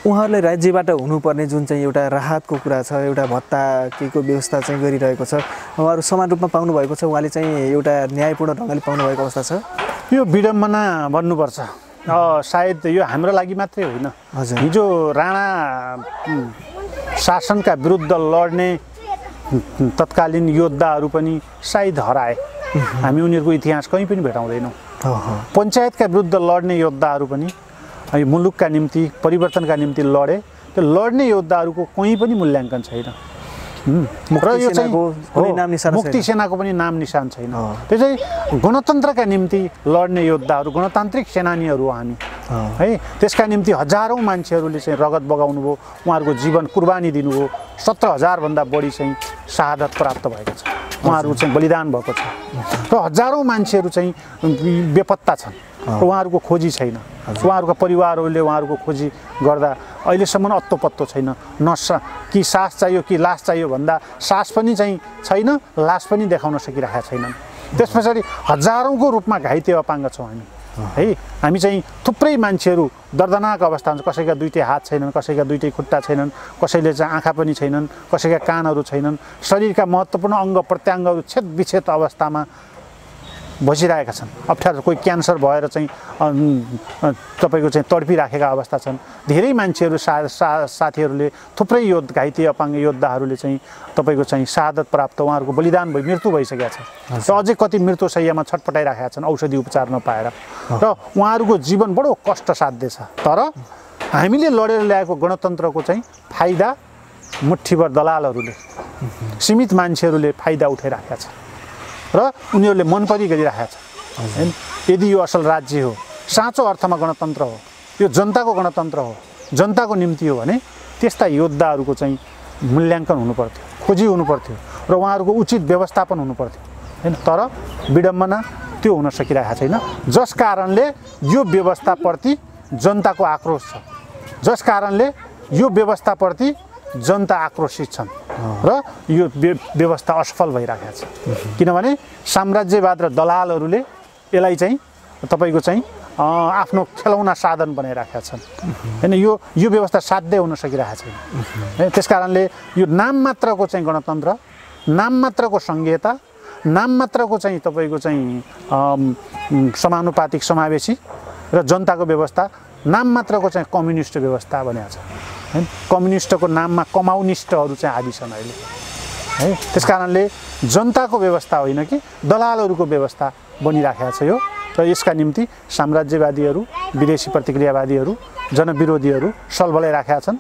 उहाँहरूलाई राज्यबाट हुनुपर्ने जुन चाहिँ एउटा राहतको कुरा छ, एउटा भत्ता केको व्यवस्था चाहिँ गरिरहेको छ, उहाँहरू समान रूपमा पाउनुभएको छ? उहाँले चाहिँ एउटा न्यायपूर्ण ढङ्गले पाउनुभएको अवस्था छ? यो विडम्बना भन्नुपर्छ। सायद यो हाम्रो लागि मात्रै होइन, हिजो राणा शासनका विरुद्ध लड्ने तत्कालीन योद्धाहरू पनि सायद हराए। हामी उनीहरूको इतिहास कहीँ पनि भेटाउँदैनौँ। पञ्चायतका विरुद्ध लड्ने योद्धाहरू पनि मुलुकका निम्ति परिवर्तनका निम्ति लडे, त्यो लड्ने योद्धाहरूको कहीँ पनि मूल्याङ्कन छैन। र यो चाहिँ मुक्ति सेनाको पनि नाम निशान छैन। त्यो चाहिँ गणतन्त्रका निम्ति लड्ने योद्धाहरू, गणतान्त्रिक सेनानीहरू हो हामी है। त्यसका निम्ति हजारौँ मान्छेहरूले चाहिँ रगत बगाउनु भयो, उहाँहरूको जीवन कुर्बानी दिनुभयो। 17,000 भन्दा बढी चाहिँ शहादत प्राप्त भएको छ, उहाँहरू चाहिँ बलिदान भएको छ। र हजारौँ मान्छेहरू चाहिँ बेपत्ता छन्, उहाँहरूको खोजी छैन। उहाँहरूका परिवारहरूले उहाँहरूको खोजी गर्दा अहिलेसम्म अत्तो छैन। कि सास चाहियो कि लास चाहियो भन्दा सास पनि चाहिँ छैन, लास पनि देखाउन सकिरहेका छैनन्। त्यस पछाडि हजारौँको रूपमा घाइते अपाङ्ग छौँ हामी है। हामी चाहिँ थुप्रै मान्छेहरू दर्दनाक अवस्था हुन्छ। कसैका दुईटै हात छैनन्, कसैका दुईटै खुट्टा छैनन्, कसैले चाहिँ आँखा पनि छैनन्, कसैका कानहरू छैनन्। शरीरका महत्त्वपूर्ण अङ्ग प्रत्यङ्गहरू छेदविच्छेद अवस्थामा बसिरहेका छन्। अप्ठ्यारो, कोही क्यान्सर भएर चाहिँ तपाईँको चाहिँ तडपिराखेका अवस्था छन्। धेरै मान्छेहरू साथीहरूले थुप्रै घाइते अपाङ्ग योद्धाहरूले चाहिँ तपाईँको चाहिँ शहादत प्राप्त, उहाँहरूको बलिदान भई मृत्यु भइसकेका छ। र अझै कति मृत्यु शैय्यामा छटपटाइराखेका छन् औषधि उपचार नपाएर। र उहाँहरूको जीवन बडो कष्टसाध्य छ। तर हामीले लडेर ल्याएको गणतन्त्रको चाहिँ फाइदा मुठ्ठीभर दलालहरूले, सीमित मान्छेहरूले फाइदा उठाइराखेका छन् र उनीहरूले मनपरी गरिरहेका छन्। यदि यो असल राज्य हो, साँचो अर्थमा गणतन्त्र हो, यो जनताको गणतन्त्र हो, जनताको निम्ति हो भने त्यस्ता योद्धाहरूको चाहिँ मूल्याङ्कन हुनुपर्थ्यो, खोजी हुनुपर्थ्यो र उहाँहरूको उचित व्यवस्थापन हुनुपर्थ्यो हैन। तर विडम्बना त्यो हुन सकिरहेको छैन। जस कारणले यो व्यवस्थाप्रति जनताको आक्रोश छ, जस कारणले यो व्यवस्थाप्रति जनता आक्रोशित छन् र यो व्यवस्था असफल भइरहेको छ। किनभने साम्राज्यवाद र दलालहरूले यसलाई चाहिँ तपाईँको चाहिँ आफ्नो खेलौना साधन बनाइराखेका छन् हैन। यो व्यवस्था साध्य हुन सकिरहेको छैन। त्यस कारणले यो नाम मात्रको चाहिँ गणतन्त्र, नाम मात्रको संघीयता, नाम मात्रको चाहिँ तपाईँको चाहिँ समानुपातिक समावेशी र जनताको व्यवस्था, नाम मात्रको चाहिँ कम्युनिस्ट व्यवस्था बनेको छ हैन। कम्युनिस्टको नाममा कमाउनिस्टहरू चाहिँ आदि छन् अहिले है। त्यस कारणले जनताको व्यवस्था होइन कि दलालहरूको व्यवस्था बनिराखेको छ यो। र यसका निम्ति साम्राज्यवादीहरू, विदेशी प्रतिक्रियावादीहरू, जनविरोधीहरू सलबलाइराखेका छन्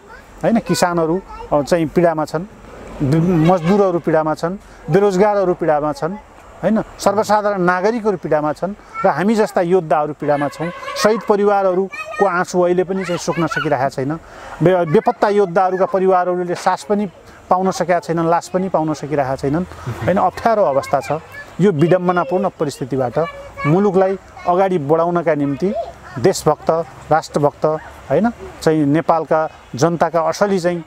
हैन। किसानहरू चाहिँ पीडामा छन्, मजदुरहरू पीडामा छन्, बेरोजगारहरू पीडामा छन् हैन, सर्वसाधारण नागरिकहरू पीडामा छन् र हामी जस्ता योद्धाहरू पीडामा छौँ। शहीद परिवारहरूको आँसु अहिले पनि चाहिँ सुक्न सकिरहेको छैन। बेपत्ता योद्धाहरूका परिवारहरूले सास पनि पाउन सकेका छैनन्, लास पनि पाउन सकिरहेका छैनन् हैन। अप्ठ्यारो अवस्था छ। यो विडम्बनापूर्ण परिस्थितिबाट मुलुकलाई अगाडि बढाउनका निम्ति देशभक्त, राष्ट्रभक्त हैन चाहिँ नेपालका जनताका असली चाहिँ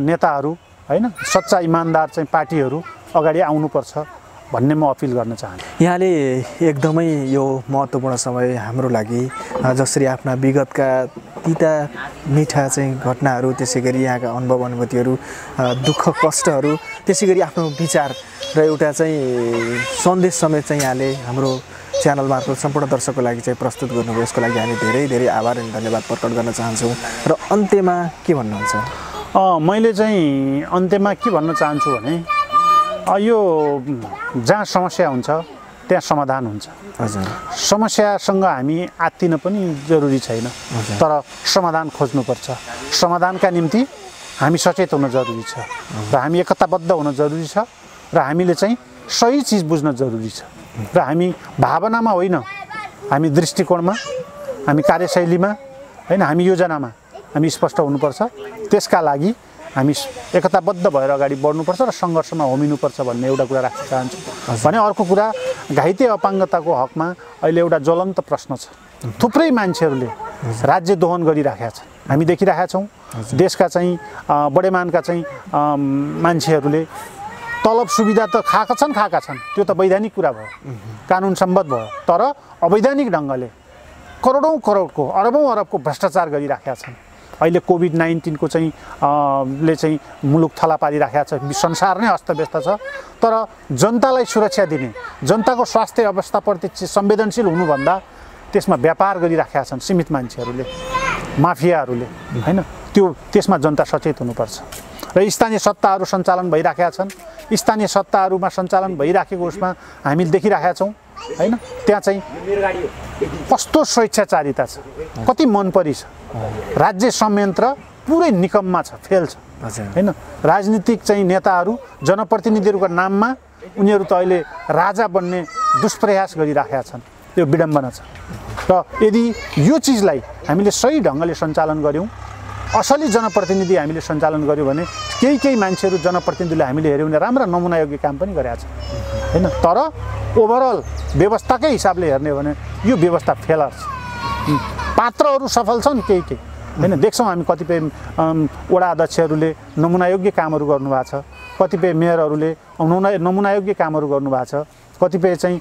नेताहरू हैन, सच्चा इमानदार चाहिँ पार्टीहरू अगाडि आउनुपर्छ भन्ने म अपिल गर्न चाहन्छु। यहाँले एकदमै यो महत्त्वपूर्ण समय हाम्रो लागि जसरी आफ्ना विगतका तिता मिठा चाहिँ घटनाहरू, त्यसै गरी यहाँका अनुभव अनुभूतिहरू, दुःख कष्टहरू, त्यसै गरी आफ्नो विचार र एउटा चाहिँ सन्देश समेत चाहिँ यहाँले हाम्रो च्यानल मार्फत सम्पूर्ण दर्शकको लागि चाहिँ प्रस्तुत गर्नुभयो। यसको लागि हामी धेरै धेरै आभार अनि धन्यवाद प्रकट गर्न चाहन्छौँ। र अन्त्यमा के भन्नुहुन्छ? मैले चाहिँ अन्त्यमा के भन्न चाहन्छु भने यो जहाँ समस्या हुन्छ त्यहाँ समाधान हुन्छ। हजुर, समस्यासँग हामी आत्तिन पनि जरुरी छैन, तर समाधान खोज्नुपर्छ। समाधानका निम्ति हामी सचेत हुन जरुरी छ र हामी एकताबद्ध हुन जरुरी छ र हामीले चाहिँ सही चिज बुझ्न जरुरी छ। र हामी भावनामा होइन, हामी दृष्टिकोणमा, हामी कार्यशैलीमा हैन, हामी योजनामा हामी स्पष्ट हुनुपर्छ। त्यसका लागि हामी एकताबद्ध भएर अगाडि बढ्नुपर्छ र सङ्घर्षमा होमिनुपर्छ भन्ने एउटा कुरा राख्न चाहन्छु। भने अर्को कुरा, घाइते अपाङ्गताको हकमा अहिले एउटा ज्वलन्त प्रश्न छ। थुप्रै मान्छेहरूले राज्य दोहन गरिराखेका छन्, हामी देखिरहेका छौँ। देशका चाहिँ बडेमानका चाहिँ मान्छेहरूले तलब सुविधा त खाएका छन्, त्यो त वैधानिक कुरा भयो, कानुन सम्बद्ध भयो। तर अवैधानिक ढङ्गले करोडौँ करोडको, अरबौँ अरबको भ्रष्टाचार गरिराखेका छन्। अहिले कोभिड-19 को चाहिँ ले चाहिँ मुलुक थला पारिराखेको छ, संसार नै अस्तव्यस्त छ। तर जनतालाई सुरक्षा दिने, जनताको स्वास्थ्य अवस्थाप्रति संवेदनशील हुनुभन्दा त्यसमा व्यापार गरिराखेका छन् सीमित मान्छेहरूले, माफियाहरूले हैन। त्यसमा जनता सचेत हुनुपर्छ। र स्थानीय सत्ताहरू सञ्चालन भइराखेका छन्। स्थानीय सत्ताहरूमा सञ्चालन भइराखेको उसमा हामीले देखिराखेका छौँ हैन। त्यहाँ चाहिँ कस्तो स्वेच्छाचारिता छ, कति मनपरी छ। राज्य संयन्त्र पुरै निकममा छ, फेल छ हैन। राजनीतिक चाहिँ नेताहरू जनप्रतिनिधिहरूको नाममा उनीहरू त अहिले राजा बन्ने दुष्प्रयास गरिराखेका छन्। यो विडम्बना छ। र यदि यो चिजलाई हामीले सही ढङ्गले सञ्चालन गऱ्यौँ, असली जनप्रतिनिधि हामीले सञ्चालन गऱ्यौँ भने केही मान्छेहरू जनप्रतिनिधिले हामीले हेऱ्यौँ भने राम्रा नमुनायोग्य काम पनि गरेका छन् हैन। तर ओभरअल व्यवस्थाकै हिसाबले हेर्ने हो भने यो व्यवस्था फेलर छ। पात्रहरू सफल छन् केही हैन। देख्छौँ हामी कतिपय वडा अध्यक्षहरूले नमुनायोग्य कामहरू गर्नुभएको छ, कतिपय मेयरहरूले नमुनायोग्य कामहरू गर्नुभएको छ, कतिपय चाहिँ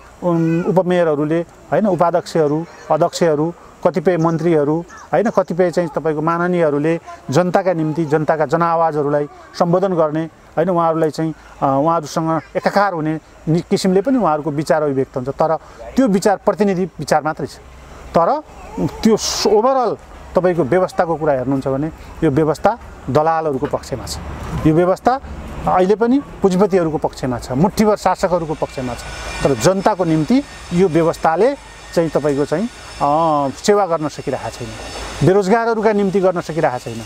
उपमेयरहरूले हैन, उपाध्यक्षहरू, अध्यक्षहरू, कतिपय मन्त्रीहरू हैन, कतिपय चाहिँ तपाईँको माननीयहरूले जनताका निम्ति जनताका जनआवाजहरूलाई सम्बोधन गर्ने हैन, उहाँहरूलाई चाहिँ उहाँहरूसँग एकाकार हुने किसिमले पनि उहाँहरूको विचार अभिव्यक्त हुन्छ। तर त्यो विचार प्रतिनिधि विचार मात्रै छ। तर त्यो ओभरअल तपाईँको व्यवस्थाको कुरा हेर्नुहुन्छ भने यो व्यवस्था दलालहरूको पक्षमा छ। यो व्यवस्था अहिले पनि पुँजीपतिहरूको पक्षमा छ, मुठ्ठीभर शासकहरूको पक्षमा छ। तर जनताको निम्ति यो व्यवस्थाले चाहिँ तपाईँको चाहिँ सेवा गर्न सकिरहेको छैन। बेरोजगारहरूका निम्ति गर्न सकिरहेको छैन,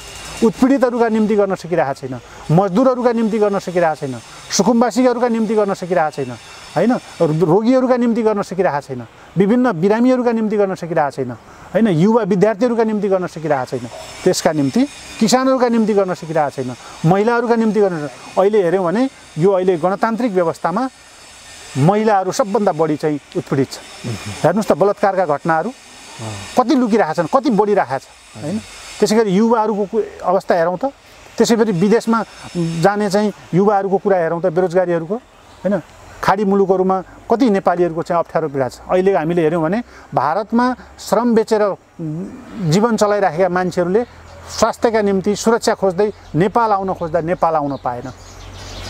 उत्पीडितहरूका निम्ति गर्न सकिरहेको छैन, मजदुरहरूका निम्ति गर्न सकिरहेको छैन, सुकुम्बासीहरूका निम्ति गर्न सकिरहेको छैन हैन, रोगीहरूका निम्ति गर्न सकिरहेको छैन, विभिन्न बिरामीहरूका निम्ति गर्न सकिरहेको छैन हैन, युवा विद्यार्थीहरूका निम्ति गर्न सकिरहेको छैन। त्यसका निम्ति किसानहरूका निम्ति गर्न सकिरहेको छैन, महिलाहरूका निम्ति गर्न। अहिले हेऱ्यौँ भने यो अहिले गणतान्त्रिक व्यवस्थामा महिलाहरू सबभन्दा बढी चाहिँ उत्पीडित छ। हेर्नुहोस् त बलात्कारका घटनाहरू कति लुकिरहेका छन्, कति बढिरहेको छ हैन। त्यसै गरी युवाहरूको अवस्था हेरौँ त, त्यसै गरी विदेशमा जाने चाहिँ युवाहरूको कुरा हेरौँ त, बेरोजगारीहरूको हैन। खाडी मुलुकहरूमा कति नेपालीहरूको चाहिँ अप्ठ्यारो पीडा छ। अहिले हामीले हेऱ्यौँ भने भारतमा श्रम बेचेर जीवन चलाइराखेका मान्छेहरूले स्वास्थ्यका निम्ति सुरक्षा खोज्दै नेपाल आउन खोज्दा नेपाल आउन पाएन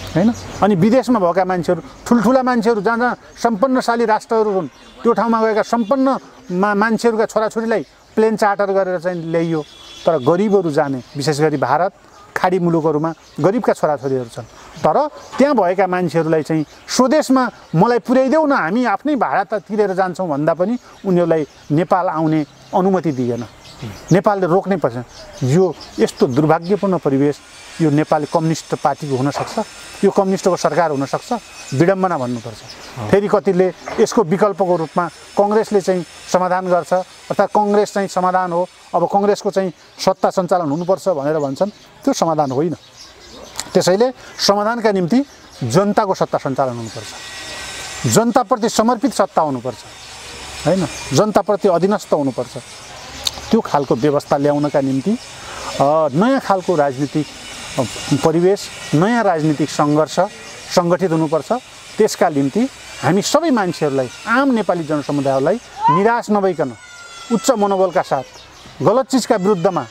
हैन। अनि विदेशमा भएका मान्छेहरू, ठुल्ठुला मान्छेहरू, जहाँ जहाँ सम्पन्नशाली राष्ट्रहरू हुन् त्यो ठाउँमा गएका सम्पन्न मान्छेहरूका छोराछोरीलाई प्लेन चार्टर गरेर चाहिँ ल्याइयो। तर गरिबहरू जाने, विशेष गरी भारत खाडी मुलुकहरूमा गरिबका छोराछोरीहरू छन्। तर त्यहाँ भएका मान्छेहरूलाई चाहिँ स्वदेशमा मलाई पुर्याइदेऊ न, हामी आफ्नै भाडा त तिरेर जान्छौँ भन्दा पनि उनीहरूलाई नेपाल आउने अनुमति दिएन। नेपालले रोक्नै पर्छ। यो यस्तो दुर्भाग्यपूर्ण परिवेश यो नेपाली कम्युनिस्ट पार्टीको हुनसक्छ, यो कम्युनिस्टको सरकार हुनसक्छ, विडम्बना भन्नुपर्छ। फेरि कतिले यसको विकल्पको रूपमा कङ्ग्रेसले चाहिँ समाधान गर्छ, अर्थात् कङ्ग्रेस चाहिँ समाधान हो, अब कङ्ग्रेसको चाहिँ सत्ता सञ्चालन हुनुपर्छ भनेर भन्छन्। त्यो समाधान होइन। त्यसैले समाधानका निम्ति जनताको सत्ता सञ्चालन हुनुपर्छ, जनताप्रति समर्पित सत्ता हुनुपर्छ हैन, जनताप्रति अधीनस्थ हुनुपर्छ। त्यो खालको व्यवस्था ल्याउनका निम्ति नयाँ खालको राजनीतिक परिवेश, नयाँ राजनीतिक सङ्घर्ष सङ्गठित हुनुपर्छ। त्यसका निम्ति हामी सबै मान्छेहरूलाई, आम नेपाली जनसमुदायलाई निराश नभइकन उच्च मनोबलका साथ गलत चिजका विरुद्धमा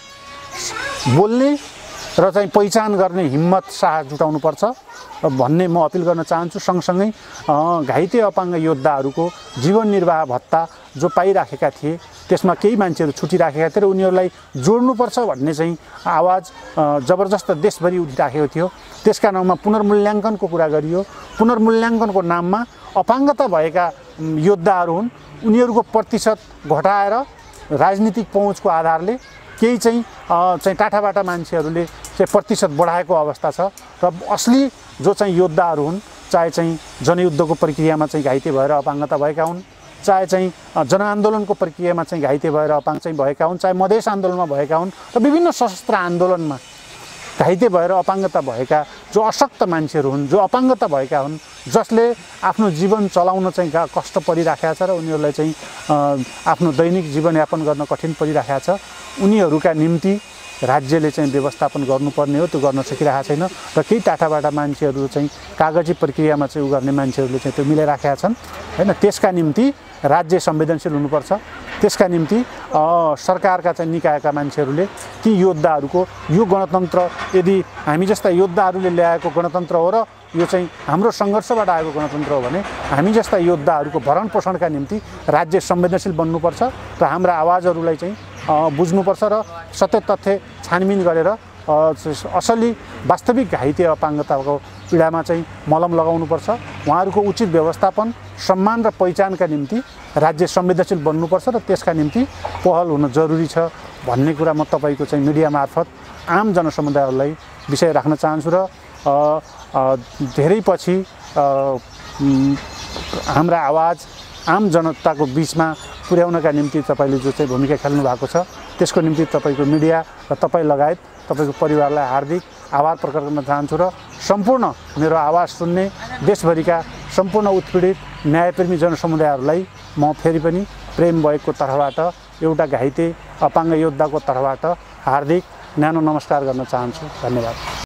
बोल्ने र चाहिँ पहिचान गर्ने हिम्मत साहस जुटाउनुपर्छ भन्ने म अपिल गर्न चाहन्छु। सँगसँगै घाइते अपाङ्ग योद्धाहरूको जीवन निर्वाह भत्ता जो पाइराखेका थिए त्यसमा केही मान्छेहरू छुटिराखेका थिए र उनीहरूलाई जोड्नुपर्छ भन्ने चाहिँ आवाज जबरजस्त देशभरि उठिराखेको थियो। त्यसका नाममा पुनर्मूल्याङ्कनको कुरा गरियो। पुनर्मूल्याङ्कनको नाममा अपाङ्गता भएका योद्धाहरू हुन्, उनीहरूको प्रतिशत घटाएर राजनीतिक पहुँचको आधारले केही चाहिँ टाठाबाटा मान्छेहरूले चाहिँ प्रतिशत बढाएको अवस्था छ। र असली जो चाहिँ योद्धाहरू हुन्, चाहे चाहिँ जनयुद्धको प्रक्रियामा चाहिँ घाइते भएर अपाङ्गता भएका हुन्, चाहे चाहिँ जनआन्दोलनको प्रक्रियामा चाहिँ घाइते भएर अपाङ्ग चाहिँ भएका हुन्, चाहे मधेस आन्दोलनमा भएका हुन् र विभिन्न सशस्त्र आन्दोलनमा घाइते भएर अपाङ्गता भएका जो अशक्त मान्छेहरू हुन्, जो अपाङ्गता भएका हुन्, जसले आफ्नो जीवन चलाउन चाहिँ कष्ट परिराखेका छ र उनीहरूलाई चाहिँ आफ्नो दैनिक जीवनयापन गर्न कठिन परिराखेका छ, उनीहरूका निम्ति राज्यले चाहिँ व्यवस्थापन गर्नुपर्ने हो। त्यो गर्न सकिरहेको छैन र केही टाठाबाटा मान्छेहरू चाहिँ कागजी प्रक्रियामा चाहिँ गर्ने मान्छेहरूले चाहिँ त्यो मिलाइराखेका छन् हैन। त्यसका निम्ति राज्य संवेदनशील हुनुपर्छ। त्यसका निम्ति सरकारका चाहिँ निकायका मान्छेहरूले ती योद्धाहरूको यो गणतन्त्र यदि हामी जस्ता योद्धाहरूले ल्याएको गणतन्त्र हो र यो चाहिँ हाम्रो सङ्घर्षबाट आएको गणतन्त्र हो भने हामी जस्ता योद्धाहरूको भरण पोषणका निम्ति राज्य संवेदनशील बन्नुपर्छ र हाम्रा आवाजहरूलाई चाहिँ बुझ्नुपर्छ र सत्य तथ्य छानबिन गरेर असली वास्तविक घाइते अपाङ्गताको पीडामा चाहिँ मलम लगाउनुपर्छ। उहाँहरूको उचित व्यवस्थापन, सम्मान र पहिचानका निम्ति राज्य संवेदनशील बन्नुपर्छ र त्यसका निम्ति पहल हुन जरुरी छ भन्ने कुरा म तपाईँको चाहिँ मिडिया मार्फत आम जनसमुदायहरूलाई विषय राख्न चाहन्छु। र धेरै पछि हाम्रा आवाज आम जनताको बिचमा पुर्याउनका निम्ति तपाईँले जो चाहिँ भूमिका खेल्नु भएको छ त्यसको निम्ति तपाईँको मिडिया र तपाईँ लगायत तपाईँको परिवारलाई हार्दिक आभार प्रकट गर्न चाहन्छु। र सम्पूर्ण मेरो आवाज सुन्ने देशभरिका सम्पूर्ण उत्पीडित न्यायप्रेमी जनसमुदायहरूलाई म फेरि पनि प्रेम भएको तर्फबाट, एउटा घाइते अपाङ्ग योद्धाको तर्फबाट हार्दिक न्यानो नमस्कार गर्न चाहन्छु। धन्यवाद।